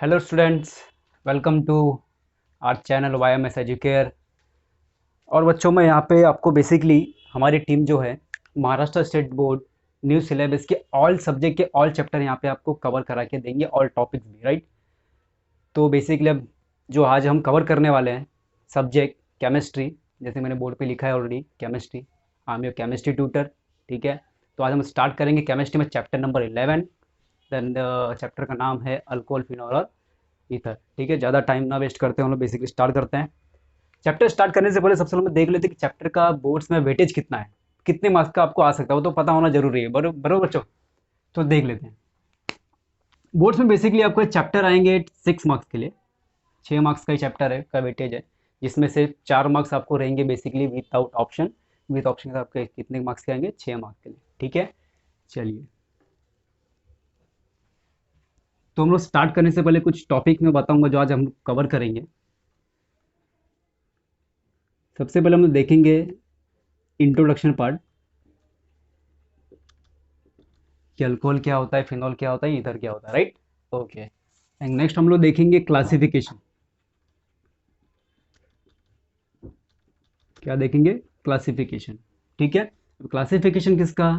Hello students, welcome to our channel YMS educare. और बच्चों, मैं यहाँ पे आपको बेसिकली हमारी टीम जो है Maharashtra state board new syllabus के ऑल सब्जेक्ट के ऑल चैप्टर यहाँ पे आपको कवर करा के देंगे, ऑल टॉपिक्स भी, राइट। तो बेसिकली अब जो आज हम कवर करने वाले हैं सब्जेक्ट केमिस्ट्री, जैसे मैंने बोर्ड पे लिखा है already, chemistry. I am your chemistry tutor. ठीक है, तो आज हम स्टार्ट करेंगे केमिस्ट्री में चैप्टर नंबर 11। देन चैप्टर का नाम है अल्कोहल, फिनॉल और ईथर। ठीक है, ज़्यादा टाइम ना वेस्ट करते हैं, हम लोग बेसिकली स्टार्ट करते हैं। चैप्टर स्टार्ट करने से पहले सबसे पहले देख लेते हैं कि चैप्टर का बोर्ड्स में वेटेज कितना है, कितने मार्क्स का आपको आ सकता है, वो तो पता होना जरूरी है। बरोबर बरोबर बच्चों, तो देख लेते हैं। बोर्ड्स में बेसिकली आपको चैप्टर आएंगे 6 मार्क्स के लिए। 6 मार्क्स का ही चैप्टर है, का वेटेज है, जिसमें से 4 मार्क्स आपको रहेंगे basically without option. With option का आपके कितने मार्क्स के आएंगे? 6 मार्क्स के लिए। ठीक है, चलिए। तो हम लोग स्टार्ट करने से पहले कुछ टॉपिक में बताऊंगा जो आज हम लोग कवर करेंगे। सबसे पहले हम लोग देखेंगे इंट्रोडक्शन पार्ट, कि अल्कोहल क्या होता है, फिनॉल क्या होता है, ईथर क्या होता है, राइट। ओके, एंड नेक्स्ट हम लोग देखेंगे क्लासिफिकेशन। क्या देखेंगे? क्लासिफिकेशन। ठीक है, अब क्लासिफिकेशन किसका?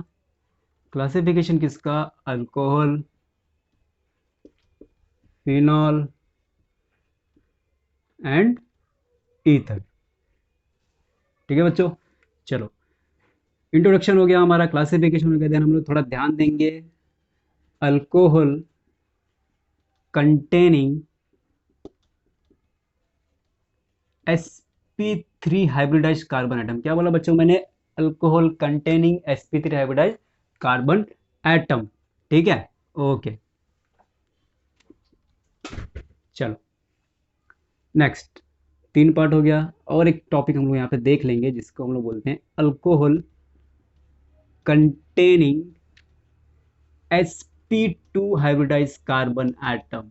क्लासिफिकेशन किसका? Alcohol, phenol and ether. ठीक है बच्चों, चलो। इंट्रोडक्शन हो गया हमारा, क्लासिफिकेशन हो गया। देन हम लोग थोड़ा ध्यान देंगे alcohol containing sp3 hybridised carbon atom. क्या बोला बच्चों मैंने? Alcohol containing sp3 hybridised carbon atom. ठीक है, ओके, चलो नेक्स्ट। 3 पार्ट हो गया, और एक टॉपिक हम लोग यहाँ पे देख लेंगे जिसको हम लोग बोलते हैं alcohol containing sp2 hybridised carbon atom.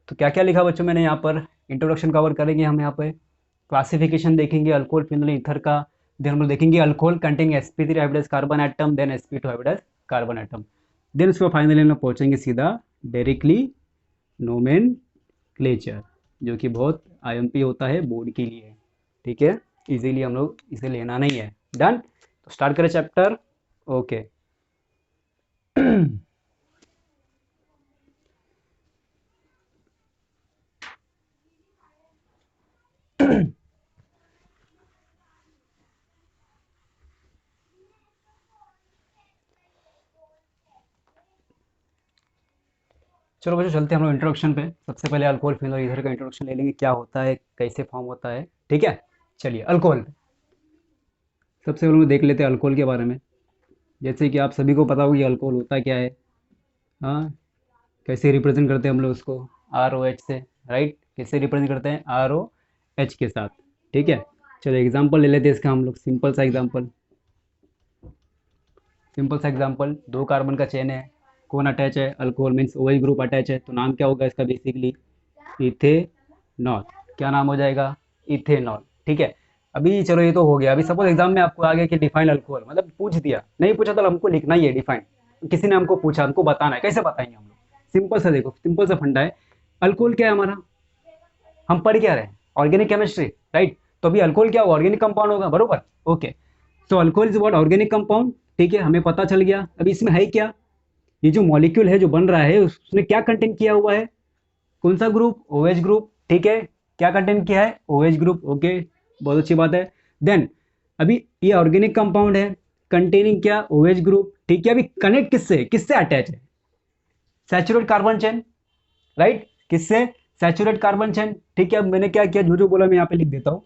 तो क्या क्या लिखा बच्चों मैंने यहाँ पर? इंट्रोडक्शन कवर करेंगे हम यहाँ पे, क्लासिफिकेशन देखेंगे अल्कोहल, फिनॉल, ईथर का। देन हम लोग देखेंगे alcohol containing sp3 hybridised carbon atom, then sp2 hybridised carbon atom. Then उसको फाइनली हम लोग पहुंचेंगे सीधा डायरेक्टली नोमेनक्लेचर, जो कि बहुत IMP होता है बोर्ड के लिए। ठीक है, इजीली हम लोग इसे लेना नहीं है। डन, तो स्टार्ट करें चैप्टर। ओके। चलो बच्चों, चलते हैं हम लोग इंट्रोडक्शन पे। सबसे पहले अल्कोहल, फिनॉल, ईथर का इंट्रोडक्शन ले लेंगे, क्या होता है, कैसे फॉर्म होता है। ठीक है, चलिए। अल्कोहल, सबसे पहले हम देख लेते हैं अल्कोहल के बारे में। जैसे कि आप सभी को पता होगा कि अल्कोहल होता क्या है। हाँ, कैसे रिप्रेजेंट करते हैं हम लोग उसको? ROH से, राइट। कैसे रिप्रेजेंट करते हैं? ROH के साथ। ठीक है, चलो एग्जाम्पल ले लेते हैं इसका हम लोग, सिंपल सा एग्जाम्पल। सिंपल सा एग्जाम्पल, 2 कार्बन का चेन है, कौन अटैच है? Alcohol means OH group attach है, तो नाम क्या होगा इसका? Basically ethanol. क्या नाम हो जाएगा? इथेनॉल। ठीक है, अभी चलो ये तो हो गया। अभी सपोज एग्जाम में आपको आ गया कि डिफाइन अल्कोहल, मतलब पूछ दिया, नहीं पूछा तो हमको लिखना ही है डिफाइन। किसी ने हमको पूछा, हमको बताना है, कैसे बताएंगे हम लोग? सिंपल सा देखो, सिंपल सा फंडा है। अल्कोहल क्या है हमारा? हम पढ़ क्या रहे हैं? Organic chemistry, right. तो अभी अल्कोहल क्या होगा? ऑर्गेनिक कंपाउंड होगा, बरोबर। Okay, so alcohol is what? Organic compound. ठीक है, हमें पता चल गया। अभी इसमें है क्या? ये जो मॉलिक्यूल है जो बन रहा है, उसने क्या कंटेंट किया हुआ है? कौन सा ग्रुप? OH group. ठीक है, क्या कंटेंट किया है? OH group. ओके, बहुत अच्छी बात है। देन अभी ये ऑर्गेनिक कंपाउंड है, कंटेनिंग क्या? OH group. ठीक है, अभी कनेक्ट किससे, किससे अटैच है? Saturate carbon chain, right. किससे? Saturate carbon chain. ठीक है, अब मैंने क्या किया, जो जो बोला मैं यहाँ पे लिख देता हूँ।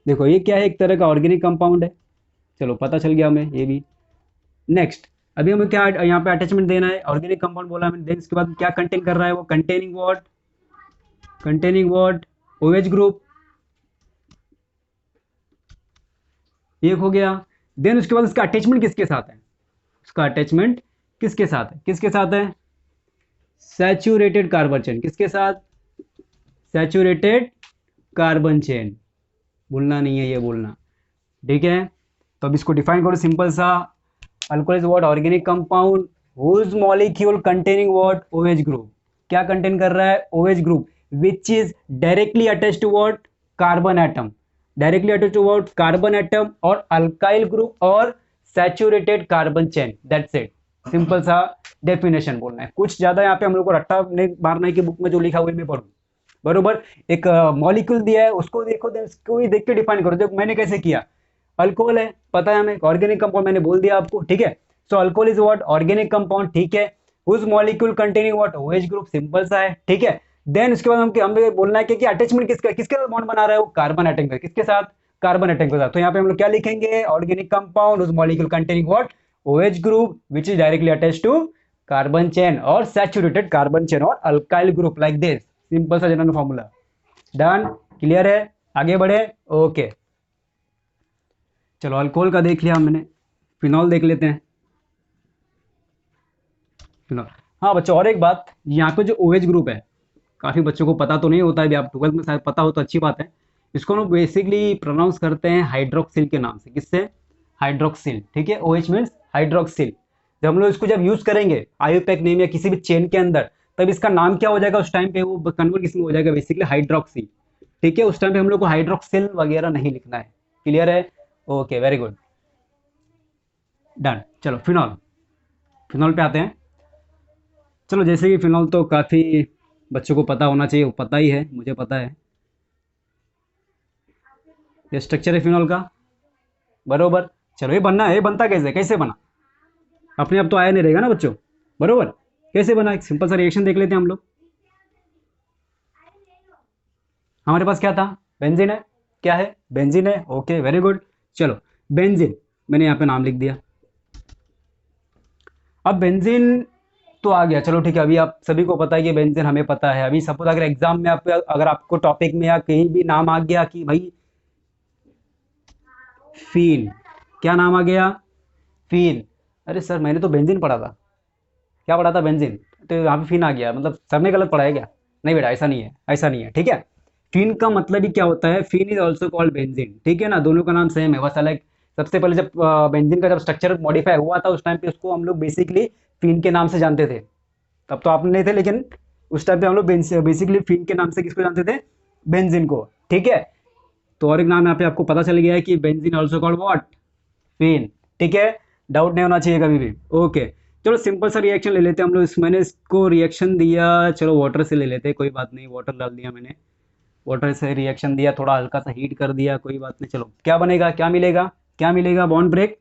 देखो ये क्या है? एक तरह का ऑर्गेनिक कंपाउंड है। चलो पता चल गया हमें ये भी। नेक्स्ट, अभी हमें क्या यहाँ पे अटैचमेंट देना है? ऑर्गेनिक कंपाउंड बोला मैंने। देन इसके बाद क्या कंटेन कर रहा है वो? Containing what? Containing what? OH group. एक हो गया। देन उसके बाद उसका अटैचमेंट किसके साथ है? उसका अटैचमेंट किसके साथ है? किसके साथ है? Saturated carbon chain. किसके साथ? Saturated carbon chain. भूलना नहीं है ये बोलना। ठीक है, तो अब इसको डिफाइन करो सिंपल सा। Alcohol is what? Organic compound whose molecule containing what, OH group, क्या कंटेन कर रहा है, OH group, which is directly attached to what, carbon atom, directly attached to what, carbon atom, और अल्काइल ग्रुप और saturated carbon chain, that's it. Simple सा definition बोलना है, कुछ ज्यादा यहाँ पे हम लोग को रट्टा नहीं मारना है कि बुक में जो लिखा हुआ है मैं पढ़ूं। बरोबर, एक मॉलिक्यूल दिया है, उसको देखो, उसको ही देख के डिफाइन करो। देखो मैंने कैसे किया, अल्कोहल है, पता है हमें, ऑर्गेनिक कंपाउंड, मैंने बोल दिया आपको, ठीक है। So alcohol is what, organic compound, ठीक है। Whose molecule containing what, OH group, simple सा है, ठीक है। देन उसके बाद हमें बोलना है कि अटैचमेंट किसका, किसके साथ बॉन्ड बना रहा है वो, कार्बन एटम का, किसके साथ, कार्बन एटम के साथ। तो यहाँ पे हम लोग क्या लिखेंगे, organic compound whose molecule containing what, OH group which is directly attached to carbon chain और सैचुरेटेड कार्बन चेन और alkyl group, like this, simple सा जनरल फॉर्मूला। डन, क्लियर है, आगे बढ़े, ओके। चलो अल्कोहल का देख लिया हमने, फिनॉल देख लेते हैं। फिनॉल, हाँ बच्चों और एक बात, यहाँ पे जो OH ग्रुप है, काफी बच्चों को पता तो नहीं होता है, भी आप 12th में शायद पता हो तो अच्छी बात है। इसको हम बेसिकली प्रोनाउंस करते हैं हाइड्रोक्सिल के नाम से, किससे, हाइड्रोक्सिल, ठीक है। OH means hydroxyl. जब हम लोग इसको जब यूज करेंगे आयोपैक नेम या किसी भी चेन के अंदर, तब इसका नाम क्या हो जाएगा, उस टाइम पे वो कन्वर्ट किसमें हो जाएगा, बेसिकली हाइड्रोक्सी, ठीक है। उस टाइम पे हम लोग को हाइड्रोक्सिल वगैरह नहीं लिखना है, क्लियर है, ओके, वेरी गुड, डन। चलो फिनॉल, फिनॉल पे आते हैं। चलो जैसे कि फिनॉल तो काफ़ी बच्चों को पता होना चाहिए, वो पता ही है, मुझे पता है। ये स्ट्रक्चर है फिनॉल का, बरोबर। चलो ये बनना है, ये बनता कैसे, कैसे बना, अपने आप तो आया नहीं रहेगा ना बच्चों, बरोबर। कैसे बना, एक सिंपल सा रिएक्शन देख लेते हैं हम लोग। हमारे पास क्या था, बेंजीन है, क्या है, बेंजीन है, ओके वेरी गुड। चलो बेंजीन, मैंने यहाँ पे नाम लिख दिया। अब बेंजीन तो आ गया, चलो ठीक है। अभी आप सभी को पता है कि बेंजीन हमें पता है। अभी सपोज अगर एग्जाम में आप, अगर आपको टॉपिक में या कहीं भी नाम आ गया कि भाई फीन, क्या नाम आ गया, फीन, अरे सर मैंने तो बेंजीन पढ़ा था, क्या पढ़ा था, बेंजीन, तो यहाँ पे फीन आ गया, मतलब सर ने गलत पढ़ा है क्या, नहीं बेटा ऐसा नहीं है, ऐसा नहीं है, ठीक है। फीन का मतलब ही क्या होता है, फीन इज ऑल्सो कॉल्ड बेंजीन, ठीक है ना, दोनों का नाम सेम है, बस अलग। सबसे पहले जब बेंजीन का जब स्ट्रक्चर मॉडिफाई हुआ था, उस टाइम पे उसको हम लोग बेसिकली फीन के नाम से जानते थे। तब तो आप नहीं थे, लेकिन उस टाइम पे हम लोग बेसिकली फीन के नाम से किसको जानते थे, बेंजीन को, ठीक है। तो और एक नाम यहाँ पे आपको पता चल गया है कि बेंजीन ऑल्सो कॉल्ड व्हाट, फीन, ठीक है। डाउट नहीं होना चाहिए कभी भी, ओके। चलो सिंपल सा रिएक्शन ले लेते हैं हम लोग। मैंने इसको रिएक्शन दिया, चलो वाटर से ले लेते हैं, कोई बात नहीं, वाटर डाल दिया मैंने, वाटर से रिएक्शन दिया, थोड़ा हल्का सा हीट कर दिया, कोई बात नहीं। चलो क्या बनेगा, क्या मिलेगा, क्या मिलेगा, bond break,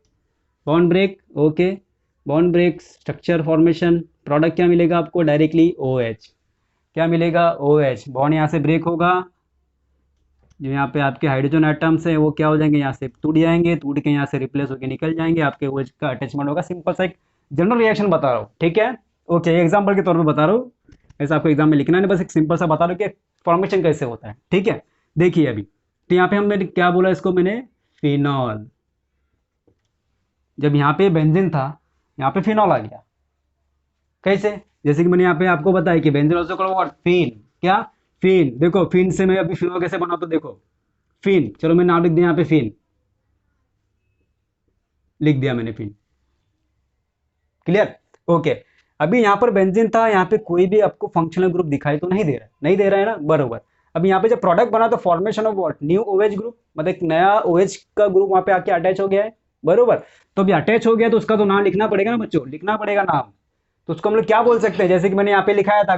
bond break, okay, bond break, structure formation, product क्या मिलेगा आपको, डायरेक्टली OH, क्या मिलेगा, OH, बॉन्ड यहाँ से ब्रेक होगा, जो यहाँ पे आपके हाइड्रोजन एटम्स है वो क्या हो जाएंगे, यहाँ से टूट जाएंगे, टूट के यहाँ से रिप्लेस होकर निकल जाएंगे, आपके OH का अटैचमेंट होगा। सिंपल सा एक जनरल रिएक्शन बता रहा हूँ, ठीक है, ओके, एग्जाम्पल के तौर पर बता रहा हूँ, ऐसा आपको एग्जाम में लिखना नहीं, बस एक सिंपल सा बता रहा हूँ कि फॉर्मेशन कैसे होता है, ठीक है। देखिए अभी, तो यहाँ पे हमने क्या बोला इसको, मैंने फिनॉल, जब यहाँ पे बेंजीन था, यहाँ पे फिनॉल आ गया, कैसे, जैसे कि मैंने यहाँ पे आपको बताया कि बेंजीन ऑल्सो कॉल्ड व्हाट, फीन, क्या, फीन, देखो फीन से मैं अभी फिनॉल कैसे बना, तो देखो फीन, चलो मैं नाम लिख दिया यहाँ पे, फीन लिख दिया मैंने, फीन, क्लियर, ओके। अभी यहाँ पर बेंजीन था, यहाँ पे कोई भी आपको फंक्शनल ग्रुप दिखाई तो नहीं दे रहा है, नहीं दे रहा है ना, बरोबर। अब यहाँ पे जब प्रोडक्ट बना तो formation of what, new OH group, मतलब एक नया OH का ग्रुप वहां पे आके अटैच हो गया है, बरोबर। तो अभी अटैच हो गया तो उसका तो नाम लिखना पड़ेगा ना बच्चों, लिखना पड़ेगा नाम। तो उसको हम लोग क्या बोल सकते हैं, जैसे कि मैंने यहाँ पे लिखाया था,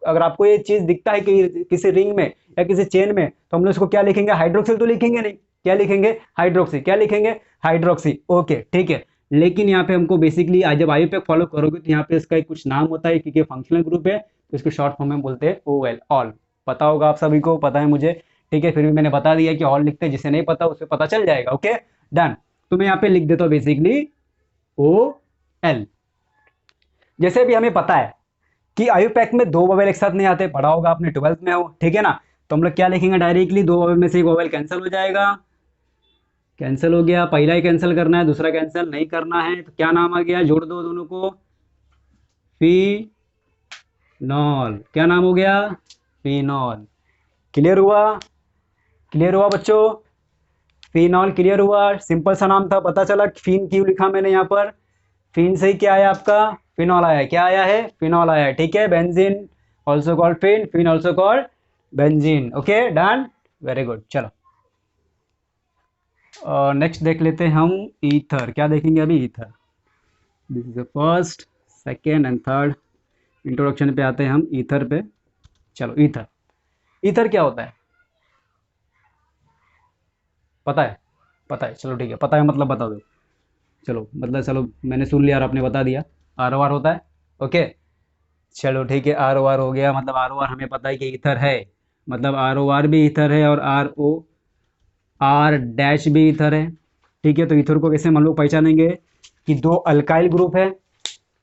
अगर आपको ये चीज दिखता है कि किसी रिंग में या किसी चेन में, तो हम लोग इसको क्या लिखेंगे, हाइड्रोक्सिल तो लिखेंगे नहीं, क्या लिखेंगे, हाइड्रोक्सी, क्या लिखेंगे, हाइड्रोक्सी, ओके ठीक है। लेकिन यहाँ पे हमको बेसिकली जब आईयूपैक फॉलो करोगे तो यहाँ पे इसका एक कुछ नाम होता है, क्योंकि फंक्शनल ग्रुप है तो इसको शॉर्ट फॉर्म में बोलते हैं OL, ऑल, पता होगा आप सभी को, पता है मुझे, ठीक है, फिर भी मैंने बता दिया कि ऑल लिखते हैं, जिसे नहीं पता उसे पता चल जाएगा, ओके डन। तो मैं यहाँ पे लिख देता हूँ बेसिकली OL। जैसे अभी हमें पता है कि आईयूपैक में दो वोवेल एक साथ नहीं आते, पढ़ा होगा आपने, 12th में हो, ठीक है ना। तो हम लोग क्या लिखेंगे, डायरेक्टली दो वोवेल में से एक वोवेल कैंसिल हो जाएगा, कैंसिल हो गया, पहला ही कैंसिल करना है, दूसरा कैंसिल नहीं करना है, तो क्या नाम आ गया, जोड़ दो दोनों को, फिनॉल, क्या नाम हो गया, फिनॉल, क्लियर हुआ, क्लियर हुआ बच्चों, फिनॉल क्लियर हुआ, सिंपल सा नाम था, पता चला फिन क्यों लिखा मैंने यहाँ पर, फिन से ही क्या आया आपका, फिनॉल आया है। क्या आया है, फिनॉल आया है, ठीक है। Benzene also called phene, phene also called benzene. Okay done, very good. चलो नेक्स्ट देख लेते हैं हम ईथर। क्या देखेंगे अभी, ether. This is the first, second and third. Introduction पे आते हैं हम ईथर पे। चलो ईथर, ईथर क्या होता है, पता है? पता है, चलो ठीक है, पता है मतलब बता दो। चलो मतलब, चलो मैंने सुन लिया और आपने बता दिया। आर ओ आर होता है, ओके। चलो ठीक है, आर ओ आर हो गया, मतलब आर ओ आर हमें पता है कि ईथर है, मतलब आर ओ आर भी ईथर है और आर ओ आर डैश भी ईथर है, ठीक है। तो ईथर को कैसे हम लोग पहचानेंगे कि दो अल्काइल ग्रुप है,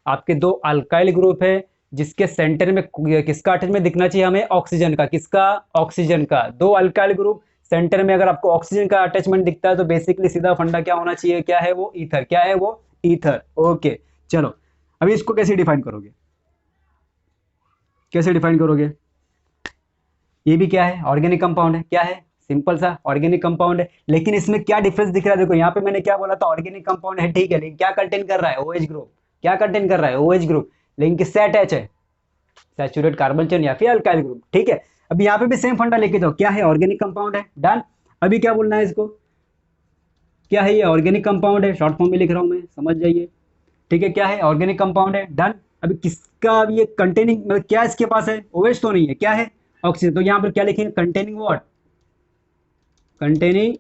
आपके दो अल्काइल ग्रुप है, जिसके सेंटर में किसका अटैचमेंट दिखना चाहिए हमें, ऑक्सीजन का। किसका, ऑक्सीजन का। दो अल्काइल ग्रुप, सेंटर में अगर आपको ऑक्सीजन का अटैचमेंट दिखता है तो बेसिकली सीधा फंडा क्या होना चाहिए, क्या है वो, ईथर। क्या है वो, ईथर। ओके चलो, अभी इसको कैसे डिफाइन करोगे, कैसे डिफाइन करोगे? ये भी क्या है, ऑर्गेनिक कंपाउंड है। क्या है, सिंपल सा ऑर्गेनिक कंपाउंड है। लेकिन इसमें क्या डिफरेंस दिख रहा है, देखो यहाँ पे मैंने क्या बोला था, ऑर्गेनिक कंपाउंड है, ठीक है, लेकिन क्या कंटेन कर रहा है, ओएच ग्रुप। क्या कंटेन कर रहा है, ओएच ग्रुप, लेकिन किससे अटैच है, सैचुरेट कार्बन चेन या फिर अल्काइल ग्रुप, ठीक है। अभी यहाँ पे भी सेम फंडा लेके जाओ, क्या है, ऑर्गेनिक कंपाउंड है, डन। अभी क्या बोलना है इसको, क्या है ये, ऑर्गेनिक कंपाउंड है, शॉर्ट फॉर्म में लिख रहा हूँ मैं, समझ जाइए, ठीक है। क्या है, ऑर्गेनिक कंपाउंड है, डन। अभी किसका, अभी ये कंटेनिंग मतलब क्या इसके पास है, ओएच तो नहीं है, क्या है, ऑक्सीजन। तो यहाँ पर क्या लिखेंगे, containing what, containing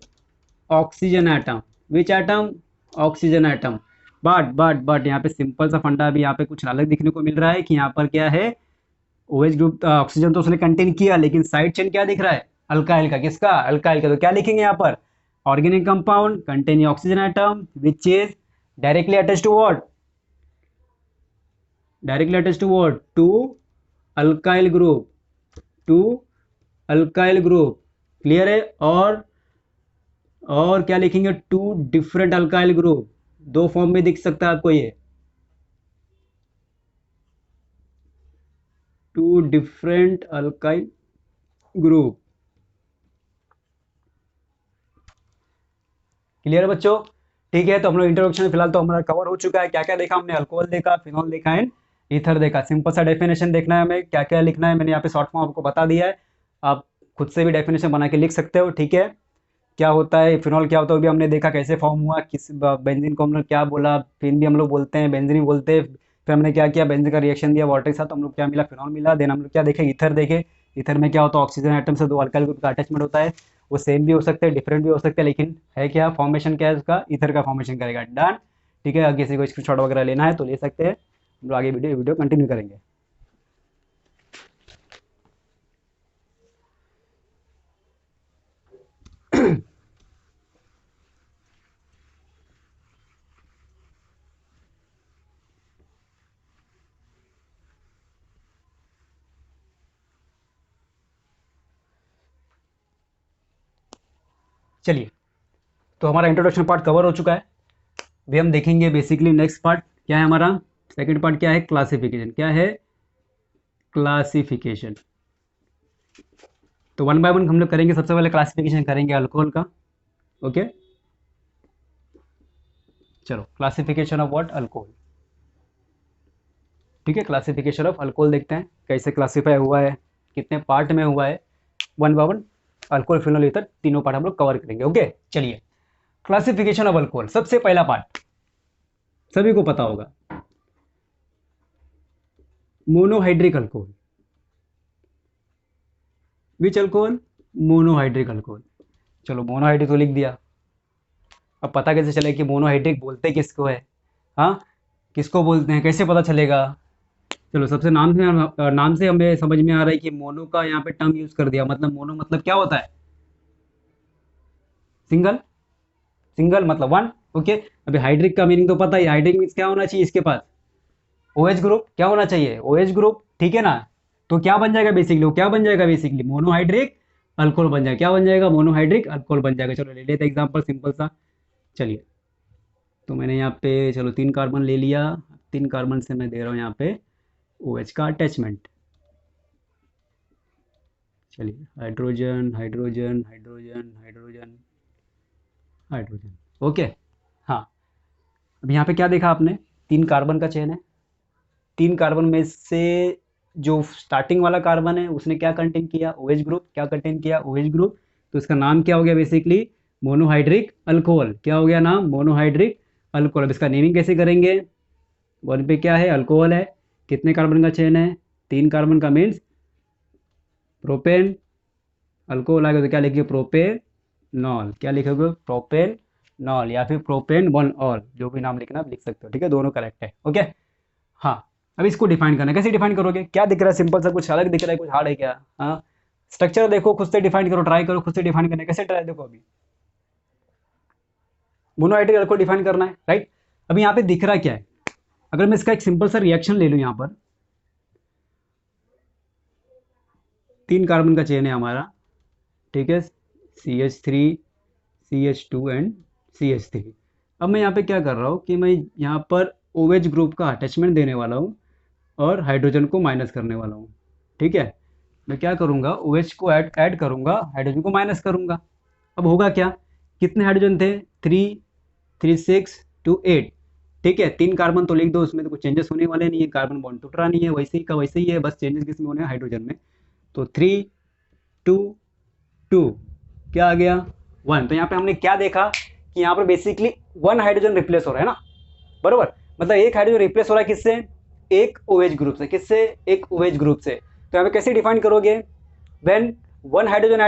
oxygen atom, which atom, oxygen atom। But यहाँ पे सिंपल सा फंडा अभी यहाँ पे कुछ अलग दिखने को मिल रहा है कि यहाँ पर क्या है, OH ग्रुप, ऑक्सीजन तो उसने कंटेन किया, लेकिन साइड चेन क्या दिख रहा है, अल्काइल का। किसका, अल्काइल का। तो क्या लिखेंगे यहाँ पर, organic compound containing oxygen atom which is directly attached to what, directly attached to what, to alkyl group, to alkyl group. Clear है? और क्या लिखेंगे, टू डिफरेंट अल्काइल ग्रुप। दो फॉर्म में दिख सकता है आपको ये, two different alkyl group. Clear है बच्चों? ठीक है, तो हम लोग इंट्रोडक्शन फिलहाल तो हमारा कवर हो चुका है। क्या क्या देखा हमने, अल्कोहल देखा, फिनॉल देखा एंड ईथर देखा। सिंपल सा डेफिनेशन देखना है हमें, क्या क्या लिखना है, मैंने यहाँ पे शॉर्ट फॉर्म आपको बता दिया है। आप खुद से भी डेफिनेशन बना के लिख सकते हो, ठीक है। क्या होता है फिनॉल, क्या होता है वो भी हमने देखा, कैसे फॉर्म हुआ, किस बेंजीन को हम लोग क्या बोला, फिन भी हम लोग बोलते हैं, बेंजीन भी बोलते हैं। फिर हमने क्या किया, बेंजीन का रिएक्शन दिया वाटर के साथ, तो हम लोग क्या मिला, फिनॉल मिला। देन हम लोग क्या देखे, ईथर देखे। ईथर में क्या होता है, ऑक्सीजन एटम से दो अल्काइल ग्रुप का अटैचमेंट होता है। वो सेम भी हो सकते हैं, डिफरेंट भी हो सकते हैं, लेकिन है क्या, फॉर्मेशन क्या है उसका, ईथर का फॉर्मेशन करेगा, डन। ठीक है, अगर किसी को स्क्रीनशॉट वगैरह लेना है तो ले सकते हैं। हम लोग आगे वीडियो वीडियो कंटिन्यू करेंगे। चलिए, तो हमारा इंट्रोडक्शन पार्ट कवर हो चुका है। अभी हम देखेंगे बेसिकली नेक्स्ट पार्ट क्या है हमारा, सेकंड पार्ट क्या है, क्लासिफिकेशन। क्या है, क्लासिफिकेशन। तो वन बाय वन हम लोग करेंगे। सबसे पहले क्लासिफिकेशन करेंगे अल्कोहल का, ओके। चलो, क्लासिफिकेशन ऑफ व्हाट, अल्कोहल। ठीक है, क्लासिफिकेशन ऑफ अल्कोहल देखते हैं कैसे क्लासीफाई हुआ है, कितने पार्ट में हुआ है। One by one alcohol, phenol, ether, तीनों पार्ट हम लोग कवर करेंगे, ओके। चलिए, क्लासिफिकेशन ऑफ अल्कोहल, सबसे पहला पार्ट सभी को पता होगा, मोनोहाइड्रिक अल्कोहल। विच अल्कोहल, मोनोहाइड्रिक अल्कोहल। चलो, मोनोहाइड्रिक तो लिख दिया। अब पता कैसे चले कि मोनोहाइड्रिक बोलते किसको है, हाँ, किसको बोलते हैं, कैसे पता चलेगा? चलो, सबसे नाम से हमें समझ में आ रहा है कि मोनो का यहाँ पे टर्म यूज कर दिया। मतलब मोनो मतलब क्या होता है, सिंगल, सिंगल मतलब वन, ओके। अभी हाइड्रिक का मीनिंग तो पता ही, हाइड्रिक मीन्स क्या होना चाहिए इसके पास, ओएच ग्रुप। क्या होना चाहिए, ओएच ग्रुप, ठीक है ना। तो क्या बन जाएगा बेसिकली, वो क्या बन जाएगा बेसिकली, मोनोहाइड्रिक अल्कोहल बन जाएगा। क्या बन जाएगा, मोनोहाइड्रिक अल्कोहल बन जाएगा। चलो ले लेते हैं एग्जांपल सिंपल सा। चलिए, तो मैंने यहाँ पे चलो 3 कार्बन ले लिया। 3 कार्बन से मैं दे रहा हूँ यहाँ पे OH का अटैचमेंट। चलिए, hydrogen hydrogen hydrogen hydrogen hydrogen, okay. हाँ, अब यहाँ पे क्या देखा आपने, 3 कार्बन का चेन है, 3 कार्बन में से जो स्टार्टिंग वाला कार्बन है उसने क्या कंटेन किया, OH ग्रुप। क्या कंटेन किया, OH ग्रुप। तो इसका नाम क्या हो गया बेसिकली, मोनोहाइड्रिक अल्कोहल। क्या हो गया नाम, मोनोहाइड्रिक अल्कोहल। अब इसका नेमिंग कैसे करेंगे, 1 पे क्या है, अल्कोहल है। कितने कार्बन का चेन है, 3 कार्बन का, मीन्स प्रोपेन। अल्कोहल आएगा तो क्या लिखिए, प्रोपेनॉल। क्या लिखोगे, प्रोपेनॉल, या फिर प्रोपेन वन ऑल, जो भी नाम लिखना आप लिख सकते हो, ठीक है, दोनों करेक्ट है। ओके, हाँ। अब इसको डिफाइन करना, कैसे डिफाइन करोगे, क्या दिख रहा है, सिंपल सा, कुछ अलग दिख रहा है, कुछ हार्ड है क्या। हाँ, स्ट्रक्चर देखो, खुद से डिफाइन करो, ट्राई करो खुद से डिफाइन करने, कैसे ट्राई, देखो अभी मोनोहाइड्रिक अल्कोहल डिफाइन करना है, राइट। अभी यहाँ पे दिख रहा क्या है, अगर मैं इसका एक सिंपल सा रिएक्शन ले लूँ, यहाँ पर 3 कार्बन का चेन है हमारा, ठीक है, CH3 CH2 एंड CH3। अब मैं यहाँ पे क्या कर रहा हूँ कि मैं यहाँ पर OH ग्रुप का अटैचमेंट देने वाला हूँ और हाइड्रोजन को माइनस करने वाला हूँ, ठीक है। मैं क्या करूँगा, OH को ऐड करूँगा, हाइड्रोजन को माइनस करूँगा। अब होगा क्या, कितने हाइड्रोजन थे, 3 3 6 2 8, ठीक है। 3 कार्बन तो लिख दो, उसमें तो कुछ चेंजेस होने वाले नहीं है, कार्बन बॉन्ड टूट रहा नहीं है, वैसे ही का वैसे ही है, बस चेंजेस किसमें होने हैं, हाइड्रोजन में। तो 3 2 2 क्या आ गया, 1। तो यहाँ पे हमने क्या देखा कि यहाँ पर बेसिकली 1 हाइड्रोजन रिप्लेस हो रहा है ना, बरोबर। मतलब एक हाइड्रोजन रिप्लेस हो रहा है किससे, एक OH ग्रुप से। किससे, एक OH ग्रुप से। तो यहाँ पे कैसे डिफाइन करोगे, when one hydrogen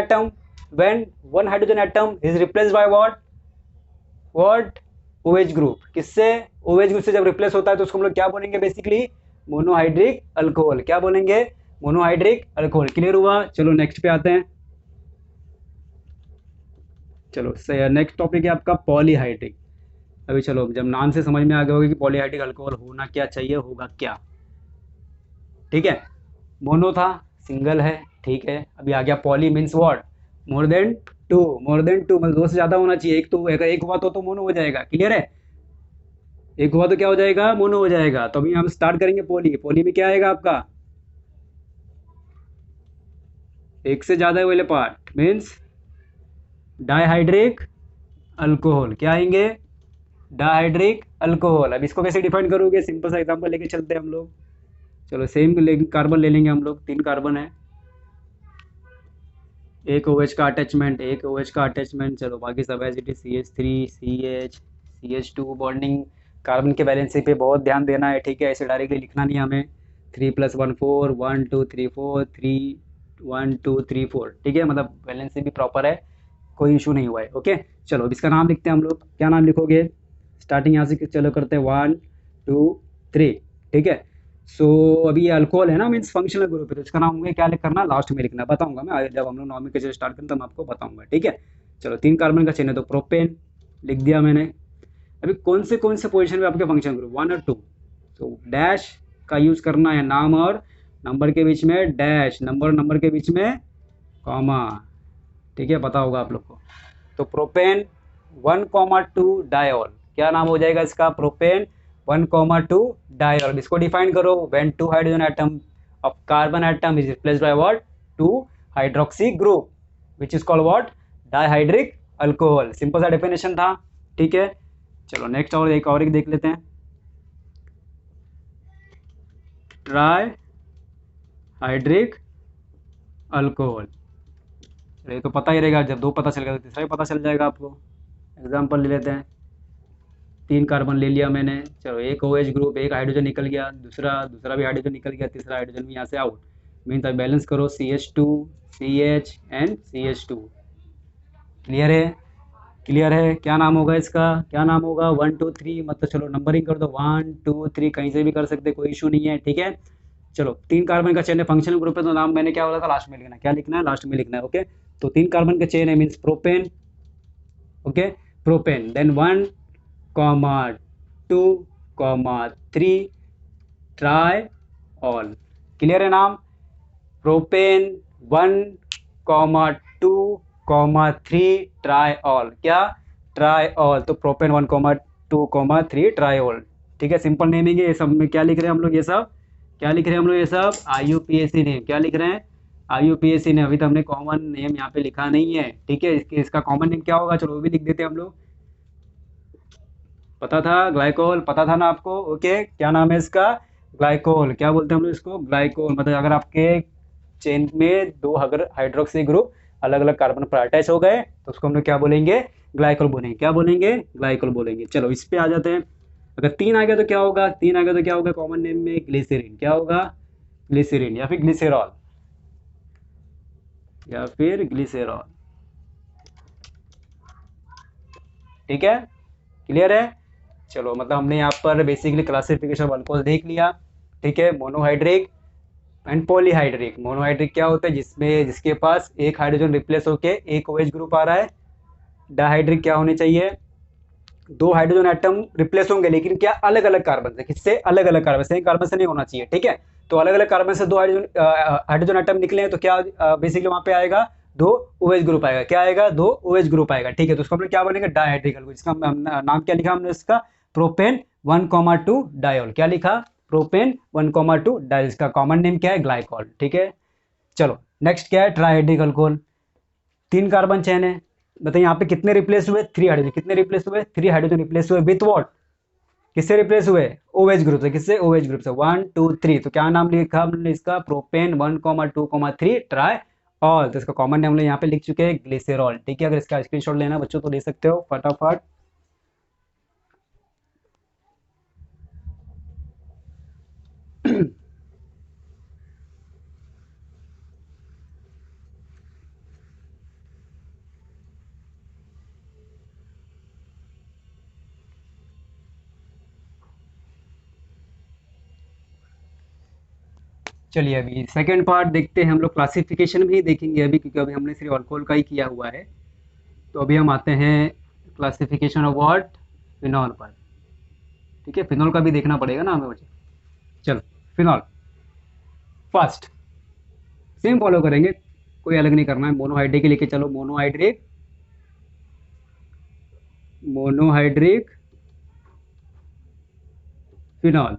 atom is replaced by what OH group. किससे, OH ग्रुप से जब रिप्लेस होता है तो उसको हम लोग क्या बोलेंगे, बेसिकली मोनोहाइड्रिक अल्कोहल। क्या बोलेंगे, मोनोहाइड्रिक अल्कोहल। क्लियर हुआ, चलो नेक्स्ट पे आते हैं। चलो नेक्स्ट टॉपिक है आपका पॉलीहाइड्रिक। अभी चलो, जब नाम से समझ में आ गया होगा कि पॉलीहाइड्रिक अल्कोहल होना क्या चाहिए, होगा क्या, ठीक है। मोनो था, सिंगल है, ठीक है। अभी आ गया poly, means what, more than two. मतलब 2 से ज़्यादा होना चाहिए। एक तो एक हुआ तो मोनो हो जाएगा, क्लियर है। एक हुआ तो क्या हो जाएगा, मोनो हो जाएगा। तो अभी हम स्टार्ट करेंगे पॉली में क्या आएगा आपका, एक से ज़्यादा वाले पार्ट, मीन्स डाइहाइड्रिक अल्कोहल। क्या आएंगे, डाइहाइड्रिक अल्कोहल। अब इसको कैसे डिफाइन करोगे, सिंपल सा एग्जांपल लेके चलते हैं हम लोग। चलो सेम कार्बन ले लेंगे हम लोग, 3 कार्बन है, एक OH का अटैचमेंट, चलो बाकी सब as it is, CH3 CH2 bonding. Carbon के बैलेंसी पे बहुत ध्यान देना है, ठीक है, ऐसे डायरेक्टली लिखना नहीं है हमें। 3 + 1 4 1 2 3 4 3 1 2 3 4, ठीक है, मतलब बैलेंसी भी प्रॉपर है, कोई इशू नहीं हुआ है। ओके, चलो अब इसका नाम लिखते हैं हम लोग। क्या नाम लिखोगे, स्टार्टिंग यहाँ से चलो करते हैं 1 2 3, ठीक है। सो अभी ये अल्कोहल है ना, मीन्स फंक्शनल ग्रुप है, तो इसका नाम होगा क्या करना, लास्ट में लिखना, बताऊंगा मैं जब हम लोग नॉर्मल के स्टार्ट करें तो मैं आपको बताऊंगा, ठीक है। चलो 3 कार्बन का चेन है तो प्रोपेन लिख दिया मैंने। अभी कौन से पोजीशन पे आपके फंक्शन ग्रुप, 1 और 2, तो डैश का यूज करना है, नाम और नंबर के बीच में डैश, नंबर के बीच में कॉमा, ठीक है, पता होगा आप लोग को। तो प्रोपेन 1,2 डायोल, क्या नाम हो जाएगा इसका, प्रोपेन 1,2 डायोल। इसको डिफाइन करो, when 2 hydrogen atom of carbon atom is replaced by what, 2 hydroxy group which is called what, dihydric alcohol. Simple सा डेफिनेशन था, ठीक है। चलो नेक्स्ट और एक देख लेते हैं, ट्राई हाइड्रिक अल्कोहल। ये तो पता ही रहेगा, जब 2 पता चल गया तो तीसरा भी पता चल जाएगा आपको। एग्जाम्पल ले लेते हैं, 3 कार्बन ले लिया मैंने, चलो एक OH ग्रुप, एक हाइड्रोजन निकल गया, दूसरा भी हाइड्रोजन निकल गया, तीसरा हाइड्रोजन भी यहाँ से आउट। मीन्स अब बैलेंस करो, CH2 CH and CH2। Clear है, क्या नाम होगा इसका, क्या नाम होगा, 1 2 3, मतलब चलो नंबरिंग कर दो, 1 2 3 कहीं से भी कर सकते, कोई इशू नहीं है, ठीक है। चलो 3 कार्बन का चेन है, फंक्शनल ग्रुप है, तो नाम मैंने क्या बोला था, लास्ट में लिखना है, क्या लिखना है, लास्ट में लिखना है। ओके, तो 3 कार्बन का चेन है, means propane, okay, propane, then 1, 2, 3 triol. Clear है नाम, प्रोपेन 1, 2, 3 ट्राई ऑल। क्या, ट्राई ऑल, तो प्रोपेन 1, 2, 3 ट्राई ऑल, ठीक है। सिंपल नेमिंग है, ये सब में क्या लिख रहे हैं हम लोग, ये सब क्या लिख रहे हैं हम लोग, ये सब IUPAC नेम, क्या लिख रहे हैं, IUPAC नेम। अभी तो हमने कॉमन नेम यहाँ पे लिखा नहीं है, ठीक है। इसका कॉमन नेम क्या होगा, चलो वो भी लिख देते हैं हम लोग। पता था, ग्लाइकोल पता था ना आपको। ओके, क्या नाम है इसका? ग्लाइकोल। क्या बोलते हैं हम लोग इसको? ग्लाइकोल। मतलब अगर आपके चेन में दो अगर हाइड्रोक्सी ग्रुप अलग अलग कार्बन पर अटैच हो गए तो उसको हम लोग क्या बोलेंगे? ग्लाइकोल बोलेंगे। क्या बोलेंगे? ग्लाइकोल बोलेंगे। चलो इस पे आ जाते हैं। अगर तीन आ गया तो क्या होगा? तीन आ गया तो क्या होगा? कॉमन नेम में ग्लिसरीन। क्या होगा? ग्लिसरीन या फिर ग्लिसरॉल, या फिर ग्लिसरॉल। ठीक है, क्लियर है? चलो मतलब हमने यहाँ पर बेसिकली क्लासिफिकेशन ऑफ अल्कोहल देख लिया। ठीक है, मोनोहाइड्रिक एंड पॉलीहाइड्रिक। मोनोहाइड्रिक क्या होता है? जिसमें जिसके पास एक हाइड्रोजन रिप्लेस होके एक OH ग्रुप आ रहा है। डाइहाइड्रिक क्या होने चाहिए? दो हाइड्रोजन एटम रिप्लेस होंगे लेकिन क्या? अलग अलग कार्बन से। किससे? अलग अलग कार्बन से, कार्बन से नहीं होना चाहिए। ठीक है, तो अलग अलग कार्बन से दो हाइड्रोजन एटम निकले हैं तो क्या बेसिकली वहां पे आएगा? दो OH ग्रुप आएगा। क्या आएगा? दो OH ग्रुप आएगा। ठीक है, तो उसको हम लोग क्या बोलेंगे? Dihydric alcohol. इसका नाम क्या लिखा हमने इसका? Propane 1,2 diol. क्या लिखा? Propane 1,2 diol. इसका कॉमन नेम क्या है? ग्लाइकॉल। ठीक है, चलो नेक्स्ट क्या है? Trihydric alcohol. तीन कार्बन चेन है। बताइए यहाँ पे कितने रिप्लेस हुए? Three hydrogen. कितने रिप्लेस हुए? थ्री हाइड्रोजन रिप्लेस हुए विथ व्हाट? किससे रिप्लेस हुए? OH ग्रुप से। किससे? OH ग्रुप से। 1 2 3। तो क्या नाम लिखा हमने इसका? Propane 1,2,3 try all. तो इसका कॉमन नेम हम लोग यहाँ पे लिख चुके हैं, ग्लिसरॉल। ठीक है, अगर इसका स्क्रीनशॉट लेना बच्चों तो ले सकते हो फटाफट। चलिए अभी सेकंड पार्ट देखते हैं हम लोग। क्लासिफिकेशन भी देखेंगे अभी, क्योंकि अभी हमने सिर्फ अल्कोहल का ही किया हुआ है। तो अभी हम आते हैं क्लासिफिकेशन ऑफ व्हाट? फिनॉल पर। ठीक है, फिनॉल का भी देखना पड़ेगा ना हमें मुझे। चलो, फिनॉल फर्स्ट सेम फॉलो करेंगे, कोई अलग नहीं करना है। मोनोहाइड्रिक लेके चलो। Monohydric, monohydric phenol.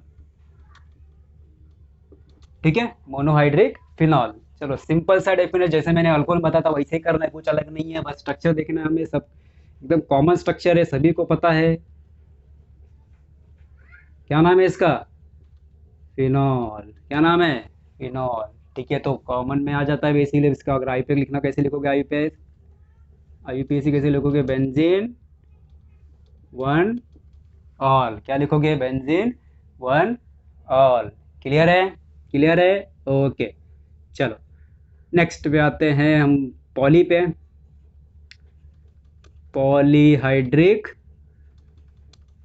ठीक है, मोनोहाइड्रिक फिनॉल। चलो सिंपल सा डेफिनेशन, जैसे मैंने अल्कोहल बताया था वैसे ही करना है, कुछ अलग नहीं है। बस स्ट्रक्चर देखना है हमें, सब एकदम कॉमन स्ट्रक्चर है, सभी को पता है। क्या नाम है इसका? फिनॉल। क्या नाम है? फिनॉल। ठीक है, तो कॉमन में आ जाता है बेसिकली। इसका अगर आईयूपीएस लिखना, कैसे लिखोगे आईयूपीएस? आईयूपीएस कैसे लिखोगे? Benzene one all. क्या लिखोगे? Benzene one all. क्लियर है? क्लियर है? ओके, चलो नेक्स्ट पे आते हैं हम, पॉली पे। Polyhydric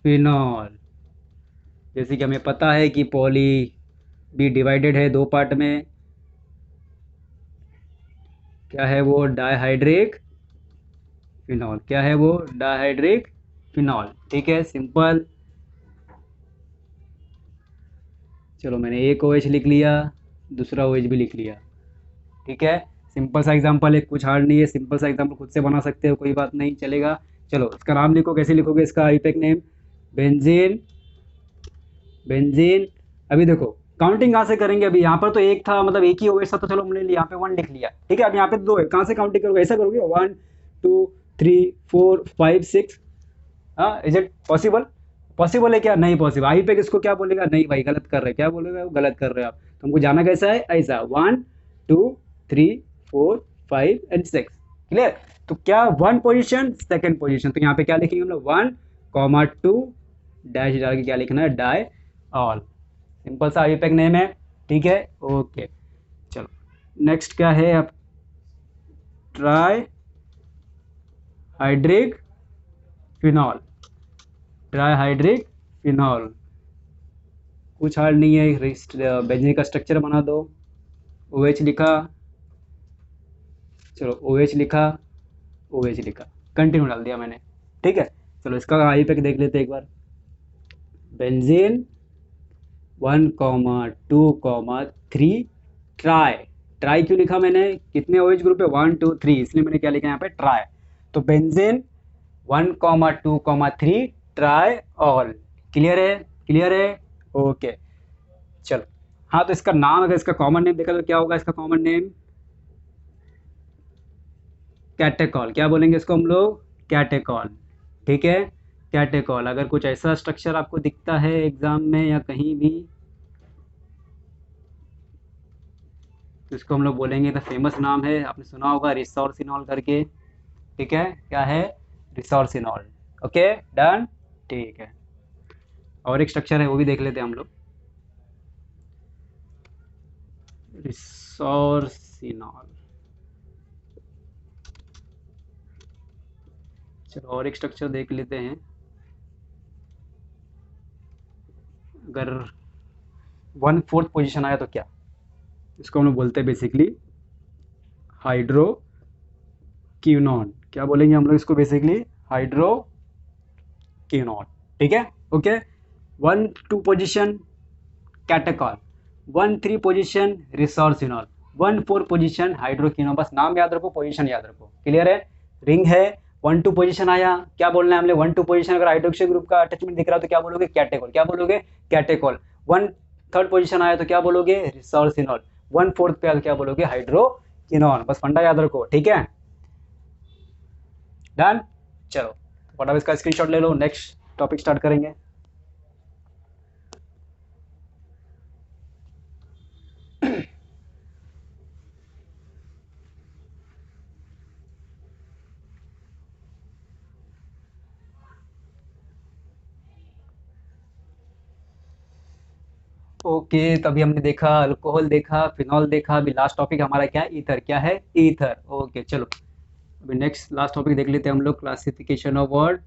phenol. जैसे कि हमें पता है कि पॉली भी डिवाइडेड है दो पार्ट में। क्या है वो? Dihydric phenol. क्या है वो? Dihydric phenol. ठीक है, सिंपल। चलो मैंने एक OH लिख लिया, दूसरा OH भी लिख लिया। ठीक है, सिंपल सा एग्जांपल है, कुछ हार्ड नहीं है। सिंपल सा एग्जांपल खुद से बना सकते हो, कोई बात नहीं, चलेगा। चलो इसका नाम लिखो, कैसे लिखोगे इसका आईयूपीएक नेम? Benzene, benzene. अभी देखो काउंटिंग कहाँ से करेंगे? अभी यहाँ पर तो एक था, मतलब एक ही OH था, तो चलो हमने यहाँ पे वन लिख लिया। ठीक है, अब यहाँ पे दो है, कहाँ से काउंटिंग करोगे? ऐसा करोगे 1 2 3 4 5 6। हाँ, इज इट पॉसिबल? पॉसिबल है क्या? नहीं पॉसिबल। आईयूपीएक इसको क्या बोलेगा? नहीं भाई, गलत कर रहे हैं। क्या बोलेगा? वो गलत कर रहे हो आप। तो हमको जाना कैसा है? ऐसा 1 2 3 4 5 एंड 6। क्लियर? तो क्या? One position, second position. तो यहाँ पे क्या लिखेंगे हम लोग? 1,2 डैश डाल के क्या लिखना है? Diol. सिंपल सा आईयूपीएक नेम है। ठीक है, ओके। चलो नेक्स्ट क्या है? अब trihydric phenol. Trihydric phenol, कुछ हार्ड नहीं है। बेंजीन का स्ट्रक्चर बना दो। OH लिखा, चलो OH लिखा, OH लिखा, कंटिन्यू डाल दिया मैंने। ठीक है, चलो इसका आईयूपीएक देख लेते हैं एक बार। Benzene 1,2,3 try. ट्राई क्यों लिखा मैंने? कितने OH ग्रुप है? 1 2 3, इसलिए मैंने क्या लिखा यहाँ पे? ट्राई। तो बेंजीन 1,2,3 ट्राई ऑल। क्लियर है? क्लियर है? ओके, चलो। हाँ, तो इसका नाम, अगर इसका कॉमन नेम देखा तो क्या होगा इसका कॉमन नेम? कैटेकॉल। क्या बोलेंगे इसको हम लोग? कैटेकॉल। ठीक है, कैटेकॉल। अगर कुछ ऐसा स्ट्रक्चर आपको दिखता है एग्जाम में या कहीं भी, तो इसको हम लोग बोलेंगे, तो फेमस नाम है, आपने सुना होगा, रिसोर्सिनॉल करके। ठीक है, क्या है? रिसोर्सिनॉल। Okay, done. ठीक है, और एक स्ट्रक्चर है वो भी देख लेते हैं हम लोग, रिसोर्सिनॉल। चलो और एक स्ट्रक्चर देख लेते हैं। अगर 1/4 पोजीशन आया तो क्या? इसको हम लोग बोलते हैं बेसिकली हाइड्रोक्विनोन। क्या बोलेंगे हम लोग इसको? Basically hydroquinone. ठीक है, okay. 1/2 position catechol, 1/3 position resorcinol, 1/4 position hydroquinone. बस नाम याद रखो, पोजीशन याद रखो। क्लियर है? रिंग है, 1/2 पोजीशन आया, क्या बोलना है हमने? 1/2 पोजीशन अगर हाइड्रोक्सी ग्रुप का अटैचमेंट दिख रहा है तो क्या बोलोगे? कैटेकॉल। क्या बोलोगे? कैटेकॉल। 1/3 पोजीशन आया तो क्या बोलोगे? रिसोर्सिनॉल। 1/4 पे आया तो क्या बोलोगे? हाइड्रोक्विनोन। बस फंडा याद रखो, ठीक है, डन। चलो फटाफट इसका स्क्रीनशॉट ले लो, नेक्स्ट टॉपिक स्टार्ट करेंगे। ओके, तभी हमने देखा अल्कोहल, देखा फिनॉल, देखा। अभी लास्ट टॉपिक हमारा क्या है? ईथर। क्या है? ईथर। ओके चलो, अभी नेक्स्ट लास्ट टॉपिक देख लेते हैं हम लोग, क्लासिफिकेशन ऑफ व्हाट?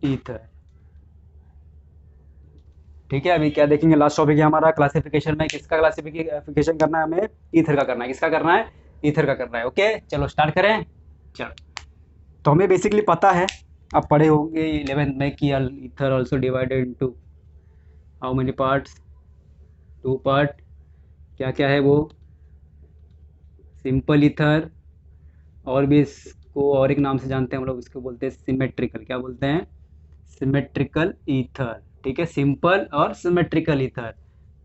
ईथर। ठीक है, अभी क्या देखेंगे? लास्ट टॉपिक है हमारा क्लासिफिकेशन में, किसका क्लासिफिकेशन करना है हमें? ईथर का करना है। किसका करना है? ईथर का करना है। ओके चलो स्टार्ट करें। चलो, तो हमें बेसिकली पता है, आप पढ़े होंगे 11th में कि ether also divided into how many parts? 2 part. क्या क्या है वो? सिंपल ईथर, और भी इसको और एक नाम से जानते हैं हम लोग, इसको बोलते हैं सिमेट्रिकल। क्या बोलते हैं? Symmetrical ether. ठीक है, सिंपल और सिमेट्रिकल ईथर।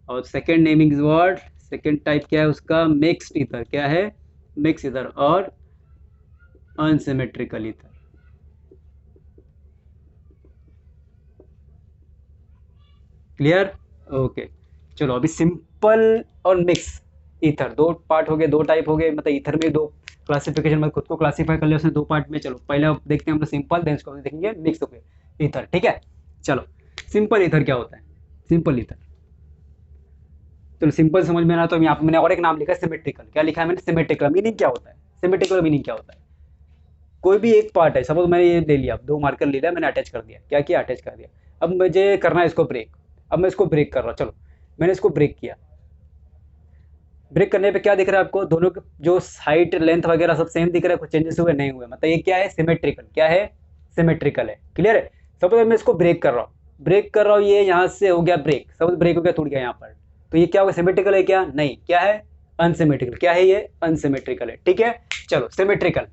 और second naming word, second type क्या है उसका? Mixed ether. क्या है? मिक्स ईथर और अनसिमेट्रिकल ईथर। क्लियर? ओके चलो, अभी सिंपल और मिक्स ईथर, दो पार्ट हो गए, दो टाइप हो गए, मतलब ईथर में दो क्लासिफिकेशन में खुद को क्लासीफाई कर लिया उसने दो पार्ट में। चलो पहले आप देखते हैं हम लोग सिंपल, देन इसको देखेंगे मिक्स हो गए ईथर। ठीक है, चलो सिंपल ईथर क्या होता है? सिंपल ईथर, चलो सिंपल समझ में ना, तो यहाँ पे मैंने और एक नाम लिखा है सिमेट्रिकल। क्या लिखा है मैंने? सिमेट्रिकल। मीनिंग क्या होता है? सिमेट्रिकल मीनिंग क्या होता है? कोई भी एक पार्ट है, सपोज मैंने ये ले लिया, 2 मार्कर ले लिया मैंने, अटैच कर दिया। क्या किया? अटैच कर दिया। अब मुझे करना है इसको ब्रेक। अब मैं इसको ब्रेक कर रहा हूँ, चलो मैंने इसको ब्रेक किया। ब्रेक करने पे क्या दिख रहा है आपको? दोनों के जो हाइट लेंथ वगैरह सब सेम दिख रहा है, कुछ चेंजेस हुए नहीं हुए, मतलब ये क्या है? सिमेट्रिकल। क्या है? सिमेट्रिकल है। क्लियर है? सपोज मैं इसको ब्रेक कर रहा हूँ, ब्रेक कर रहा हूँ, ये यहाँ से हो गया ब्रेक, सपोज ब्रेक हो गया, टूट गया यहाँ पर, तो ये क्या होगा? सिमेट्रिकल है क्या? नहीं। क्या है? अनसिमेट्रिकल। क्या है ये? अनसिमेट्रिकल है। ठीक है, चलो सिमेट्रिकल।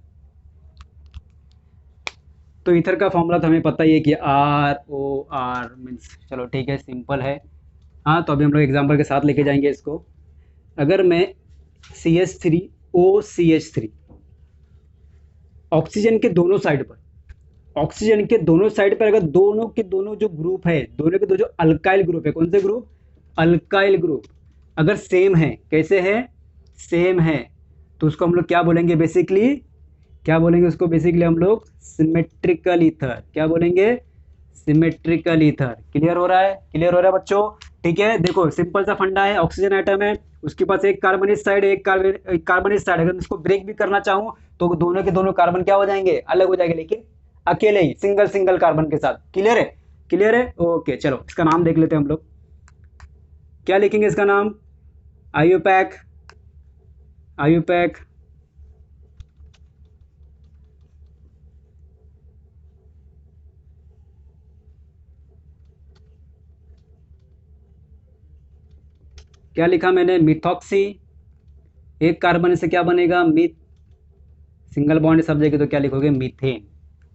तो ईथर का फॉर्मूला तो हमें पता ही है कि ROR मीन्स, चलो ठीक है सिंपल है। हाँ, तो अभी हम लोग एग्जाम्पल के साथ लेके जाएंगे इसको। अगर मैं CH3OCH3, ऑक्सीजन के दोनों साइड पर, ऑक्सीजन के दोनों साइड पर अगर दोनों के दोनों जो ग्रुप है, दोनों के दो जो अल्काइल ग्रुप है, कौन से ग्रुप? अल्काइल ग्रुप, अगर सेम है, कैसे है? सेम है, तो उसको हम लोग क्या बोलेंगे बेसिकली? क्या बोलेंगे उसको बेसिकली? हम लोग सिमेट्रिकल ईथर। क्या बोलेंगे? Symmetrical ether. क्लियर हो रहा है? क्लियर हो रहा है बच्चों? ठीक है, देखो सिंपल सा फंडा है, ऑक्सीजन एटम है, उसके पास एक कार्बन इस साइड, एक कार्बन इस साइड, अगर मैं इसको ब्रेक भी करना चाहूँ तो दोनों के दोनों कार्बन क्या हो जाएंगे? अलग हो जाएंगे, लेकिन अकेले ही, सिंगल सिंगल कार्बन के साथ। क्लियर है? क्लियर है? ओके चलो इसका नाम देख लेते हैं हम लोग। क्या लिखेंगे इसका नाम? आईयूपैक। आईयूपैक। क्या लिखा मैंने? मिथॉक्सी। एक कार्बन से क्या बनेगा? मिथ, सिंगल बॉन्ड सब जगह, तो क्या लिखोगे? मीथेन।